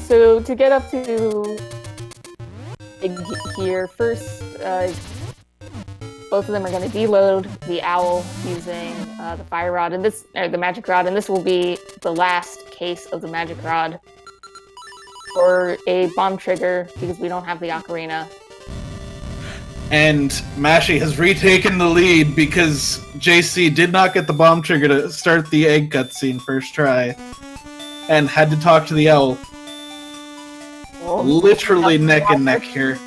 So to get up to here, first, both of them are going to deload the owl using the fire rod and the magic rod, and this will be the last case of the magic rod for a bomb trigger because we don't have the ocarina. And Mashy has retaken the lead because JC did not get the bomb trigger to start the egg cutscene first try, and had to talk to the owl. Oh, literally neck and neck here.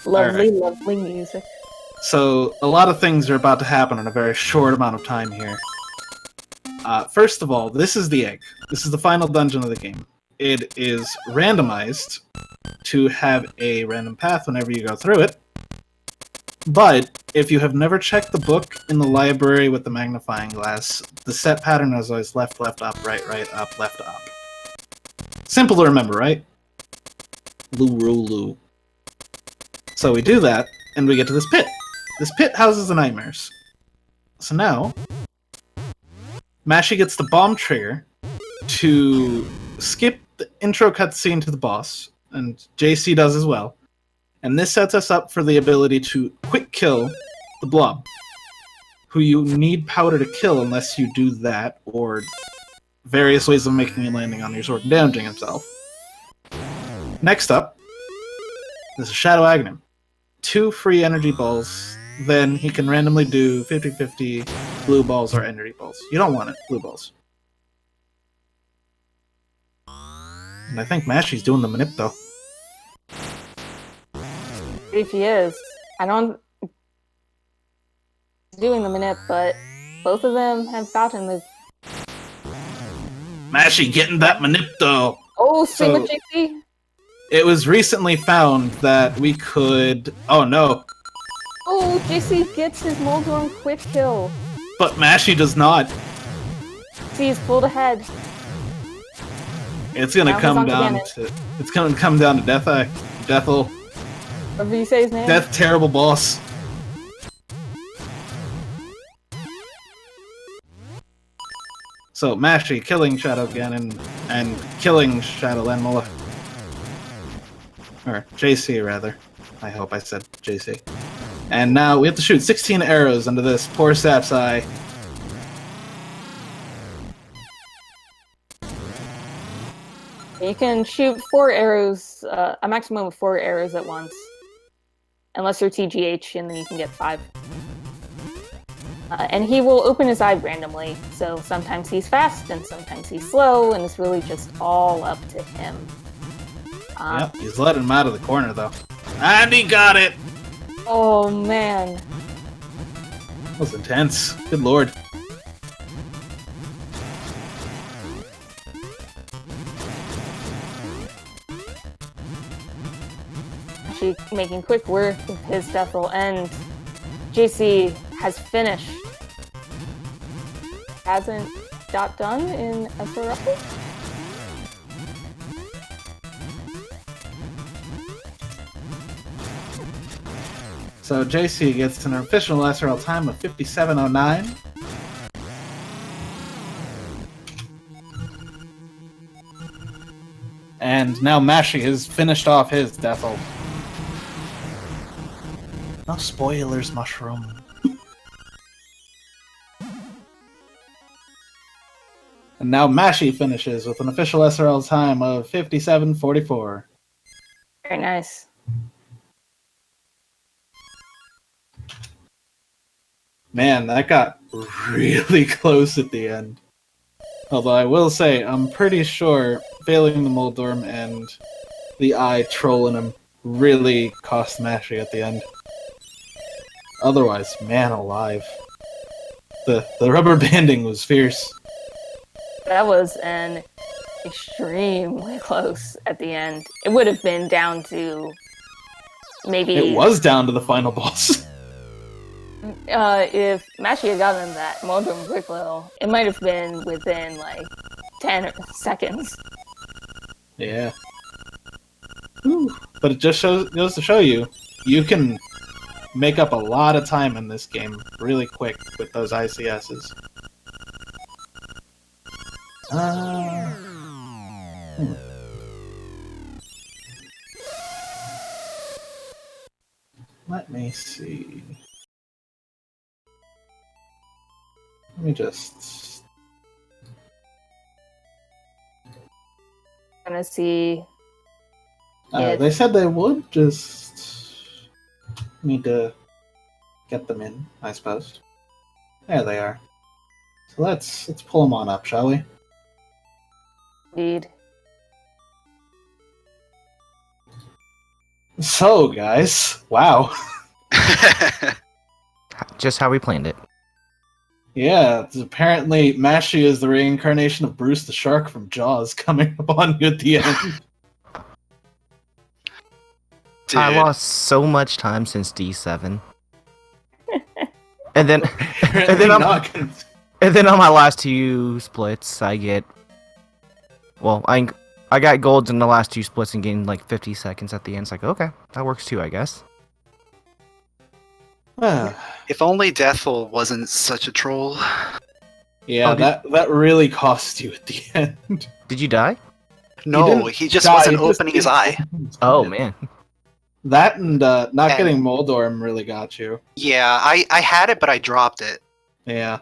Lovely, lovely music. So, a lot of things are about to happen in a very short amount of time here. First of all, this is the egg. This is the final dungeon of the game. It is randomized to have a random path whenever you go through it. But, if you have never checked the book in the library with the magnifying glass, the set pattern is always left, left, up, right, up, left, up. Simple to remember, right? Lulu. So we do that, and we get to this pit. This pit houses the nightmares. So now, Mashy gets the bomb trigger to skip the intro cutscene to the boss, and JC does as well. And this sets us up for the ability to quick kill the blob, who you need powder to kill unless you do that, or various ways of making and landing on your sword and damaging himself. Next up, this is Shadow Aghanim. 2 free energy balls, then he can randomly do 50-50 blue balls or energy balls. You don't want it, blue balls. And I think Mashy's doing the manip though. If he is, I don't doing the manip, but both of them have gotten the. Mashy getting that manip though. Oh, same with JC. It was recently found that we could. Oh no. Oh, JC gets his Moldorm quick kill. But Mashy does not. See, he's pulled ahead. It's gonna come down to. It's gonna come down to Death Eye, Deathel. Whatever you say his name. Death, terrible boss. So Mashy killing Shadow Ganon and killing Shadow Lanmola. Or JC rather. I hope I said JC. And now we have to shoot 16 arrows into this poor sap's eye. You can shoot 4 arrows, a maximum of 4 arrows at once. Unless you're TGH, and then you can get 5. And he will open his eye randomly, so sometimes he's fast, and sometimes he's slow, and it's really just all up to him. Yep, he's letting him out of the corner, though. And he got it! Oh, man. That was intense. Good lord. Actually making quick work of his Deathel, and JC has finished. Hasn't got done in SRL? So JC gets an official SRL time of 57:09. And now Mashy has finished off his Deathel. No spoilers, Mushroom. And now Mashy finishes with an official SRL time of 57:44. Very nice. Man, that got really close at the end. Although I will say, I'm pretty sure failing the Moldorm and the eye trolling him really cost Mashy at the end. Otherwise, man alive. The rubber banding was fierce. That was an extremely close at the end. It would have been down to maybe... It was down to the final boss. If Mashy had gotten that Moldorm quick-little, it might have been within, like, 10 seconds. Yeah. Whew. But it just goes to show you, you can make up a lot of time in this game really quick with those ICSs. Let me see. Let me just... I'm gonna see... They said they would, just need to get them in, I suppose. There they are. So let's pull them on up, shall we? Indeed. So, guys, wow. Just how we planned it. Yeah, apparently Mashy is the reincarnation of Bruce the Shark from Jaws coming upon you at the end. Dude. I lost so much time since D7. and then on my last 2 splits, I get... Well, I got golds in the last 2 splits and gained like 50 seconds at the end. It's like, okay, that works too, I guess. If only Deathful wasn't such a troll. Yeah, Oh, that really cost you at the end. Did you die? No, didn't he just die, wasn't he just opening his didn't eye. open his Oh, eye. man. That and not And- getting Moldorm really got you. Yeah, I had it, but I dropped it Yeah.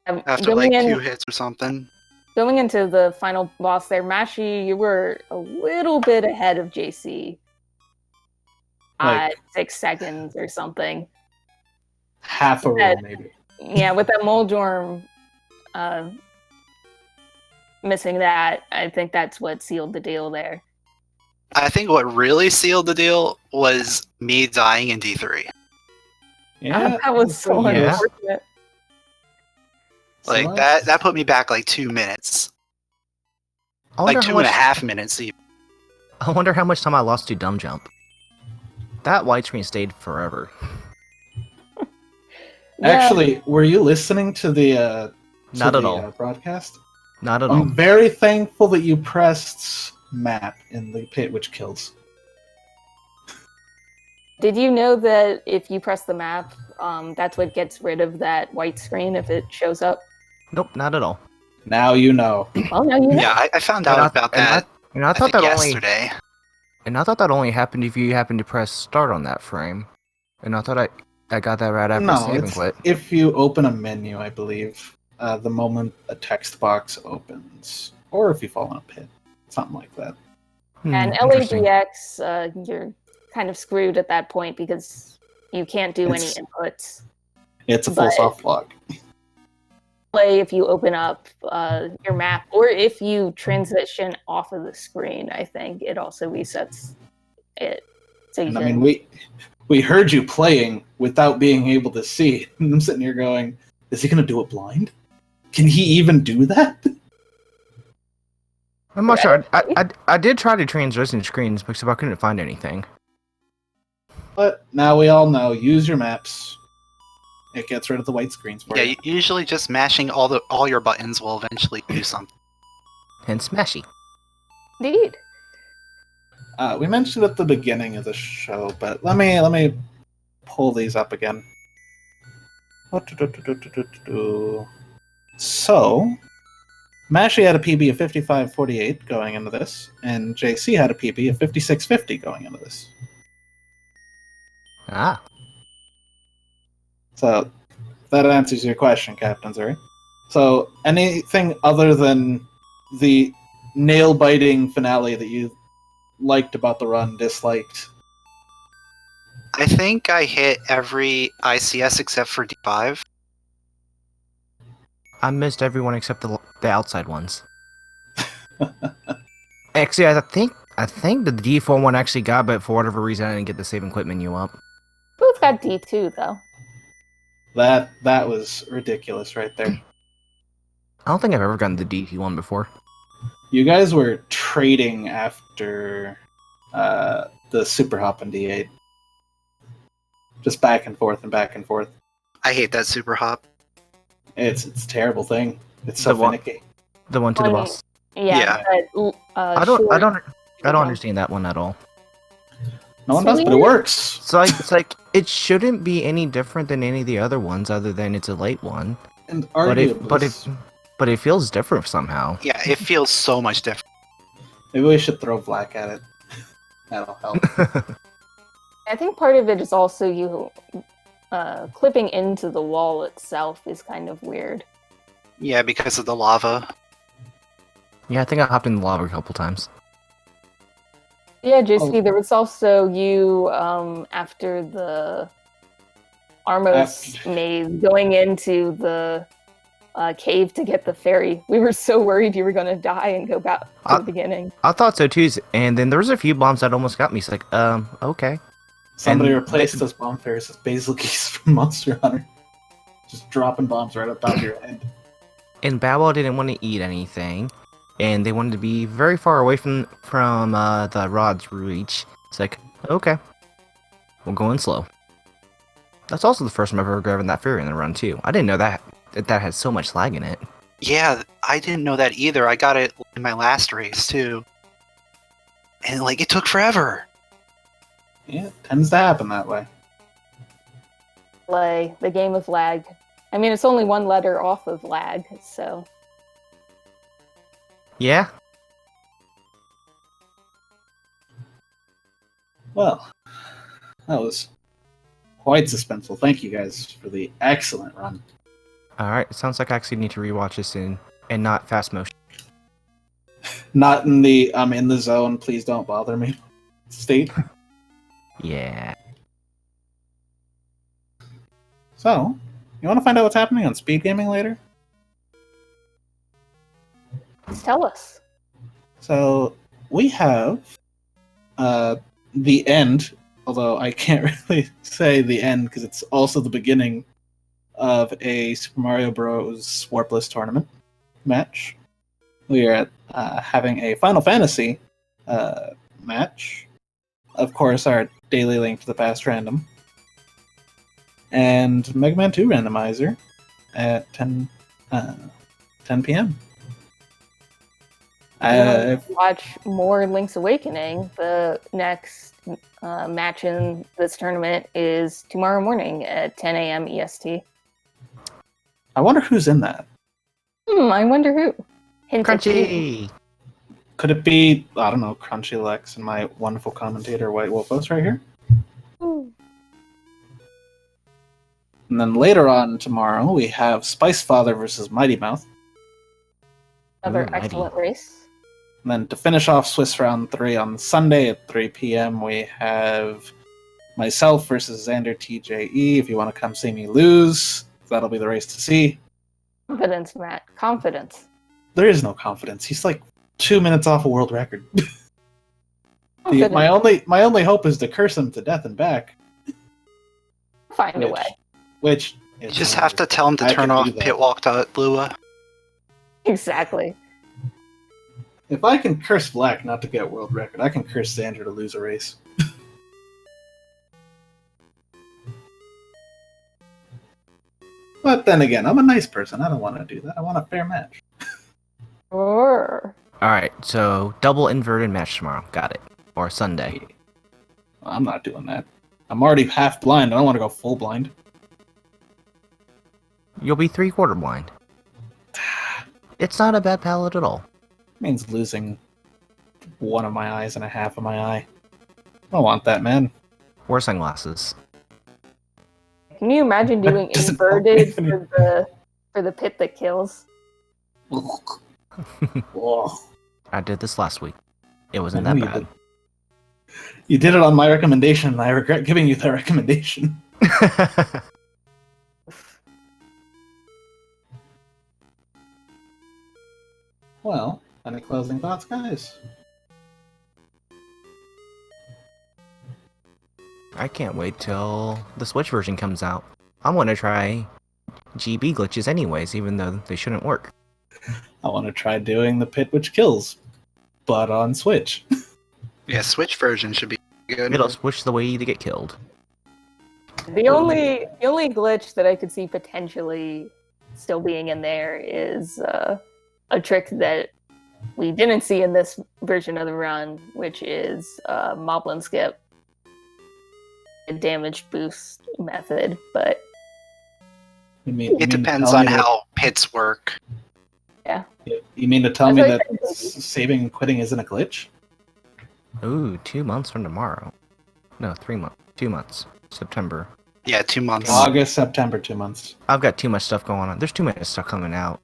after like 2 hits or something. Going into the final boss there, Mashy, you were a little bit ahead of JC. Like- At 6 seconds or something. Half a roll, maybe. Yeah, with that Moldorm missing that, I think that's what sealed the deal there. I think what really sealed the deal was me dying in D3. Yeah. That was so Yeah. unfortunate. Like that put me back like 2 minutes. I wonder Like how 2.5 much, minutes even. I wonder how much time I lost to dumb jump. That white screen stayed forever. Yeah, Actually, were you listening to the Not at all. broadcast? Not at all. I'm very thankful that you pressed map in the pit, which kills. did you know that if you press the map, that's what gets rid of that white screen if it shows up? Nope, not at all. Now you know. Well, now you know. Yeah, I found out about that I I thought think that only. yesterday. And I thought that only happened if you happened to press start on that frame. And I thought I got that right after No, save and it's quit. if you open a menu, I believe, the moment a text box opens, or if you fall in a pit, something like that. And Interesting. LADX, you're kind of screwed at that point because you can't do It's- any inputs. It's a full But- soft log. Play if you open up your map, or if you transition off of the screen, I think it also resets it. So you And I can, mean, we heard you playing without being able to see. And I'm sitting here going, is he going to do it blind? Can he even do that? I'm not sure. I did try to transition screens because I couldn't find anything. But now we all know, use your maps. It gets rid of the white screens for Yeah, you. usually just mashing all your buttons will eventually do something. Hence Smashy. indeed. We mentioned at the beginning of the show, but let me pull these up again. So, Mashy had a PB of 55.48 going into this, and JC had a PB of 56.50 going into this. Ah. So, that answers your question, Captain Zuri. So, anything other than the nail-biting finale that you liked about the run, disliked? I think I hit every ICS except for D5. I missed everyone except the outside ones. Actually, I think the D4 one actually got, but for whatever reason, I didn't get the save and quit menu up. Both got D2 though. That was ridiculous right there. I don't think I've ever gotten the DT one before. You guys were trading after the Super Hop in D8. Just back and forth and back and forth. I hate that super hop. It's a terrible thing. It's so The one- finicky. The one to the One- boss. Yeah. But, I don't short- understand that one at all. No one does, but it works. So it's like it shouldn't be any different than any of the other ones, other than it's a late one. And But arguably, it feels different somehow. Yeah, it feels so much different. maybe we should throw black at it. That'll help. I think part of it is also you clipping into the wall itself is kind of weird. Yeah, because of the lava. Yeah, I think I hopped in the lava a couple times. Yeah, JC, Oh. there was also you after the Armos maze going into the cave to get the fairy. We were so worried you were going to die and go back to the beginning. I thought so too, and then there was a few bombs that almost got me. It's like, okay. Somebody And replaced those bomb fairies with basil geese from Monster Hunter. Just dropping bombs right up top of your head. And Bow didn't want to eat anything, and they wanted to be very far away from the rod's reach. It's like, okay, we'll go in slow. That's also the first time I've ever grabbed that fairy in the run too. I didn't know that had so much lag in it. Yeah, I didn't know that either. I got it in my last race too, and like it took forever. Yeah, it tends to happen that way. Play the game of lag. I mean, it's only one letter off of lag, so Yeah. Well, that was quite suspenseful. Thank you guys for the excellent run. All right. Sounds like I actually need to rewatch this in and not fast motion. Not in the I'm in the zone, please don't bother me state. Yeah. So, you want to find out what's happening on speed gaming later? just tell us. So, we have the end, although I can't really say the end because it's also the beginning of a Super Mario Bros. Warpless tournament match. We are having a Final Fantasy match. Of course, our daily Link to the Past random. And Mega Man 2 randomizer at 10 p.m. Watch more Link's Awakening. The next match in this tournament is tomorrow morning at 10 a.m. EST. I wonder who's in that. I wonder who. Hint at you. Crunchy. Could it be, I don't know, Crunchy Lex and my wonderful commentator White Wolfos right here? Ooh. And then later on tomorrow, we have Spice Father versus Mighty Mouth. Another Ooh, mighty. excellent race. And then to finish off Swiss Round 3 on Sunday at 3 p.m., we have myself versus Xander TJE. If you want to come see me lose, that'll be the race to see. Confidence, Matt. Confidence. There is no confidence. He's like 2 minutes off a world record. Confidence. My only hope is to curse him to death and back. Find a way. Which You is just have to tell him to turn off pitwalk.lua. Exactly. If I can curse Black not to get world record, I can curse Xander to lose a race. But then again, I'm a nice person. I don't want to do that. I want a fair match. Or All right. So double inverted match tomorrow. Got it. Or Sunday. Well, I'm not doing that. I'm already half blind. I don't want to go full blind. You'll be 3/4 blind. It's not a bad palette at all. Means losing one of my eyes and a half of my eye. I don't want that, man. Or sunglasses. can you imagine doing Doesn't inverted help me. for the pit that kills? Oh, I did this last week. It wasn't I that know you bad. did. You did it on my recommendation, and I regret giving you that recommendation. Well, any closing thoughts, guys? I can't wait till the Switch version comes out. I'm gonna try GB glitches anyways, even though they shouldn't work. I want to try doing the pit which kills, but on Switch. Yeah, Switch version should be good. It'll switch the way you get killed. The only glitch that I could see potentially still being in there is a trick that we didn't see in this version of the run, which is Moblin Skip, a damage boost method. But It depends on how pits work. You mean to tell me That's that what I said. saving and quitting isn't a glitch? Ooh, 2 months from tomorrow. No, 3 months. 2 months. September. Yeah, 2 months. August, September, 2 months. I've got too much stuff going on. There's too much stuff coming out.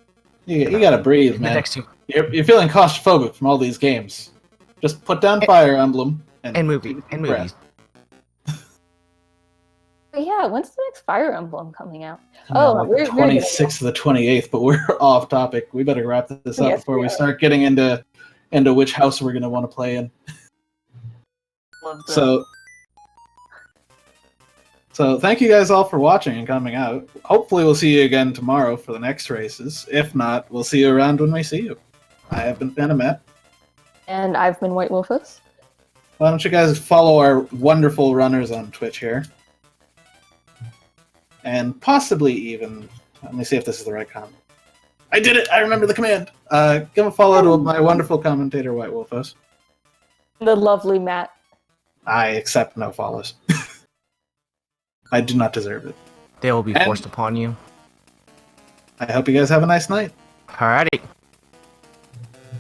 You gotta breathe, The man. next two, You're feeling claustrophobic from all these games. Just put down Fire Emblem and take movies. a And deep movies. breath. But yeah, when's the next Fire Emblem coming out? No, Oh, like we're the gonna- 26th to the 28th, but we're off topic. We better wrap this up Yes, before we we are. start getting into which house we're going to want to play in. Love the- So thank you guys all for watching and coming out. Hopefully we'll see you again tomorrow for the next races. If not, we'll see you around when we see you. I have been Phantom Matt. And I've been White Wolfus. Why don't you guys follow our wonderful runners on Twitch here? And possibly even, let me see if this is the right comment. I did it! I remember the command! Give a follow to my wonderful commentator, White Wolfos. The lovely Matt. I accept no follows. I do not deserve it. They will be And- forced upon you. I hope you guys have a nice night. Alrighty.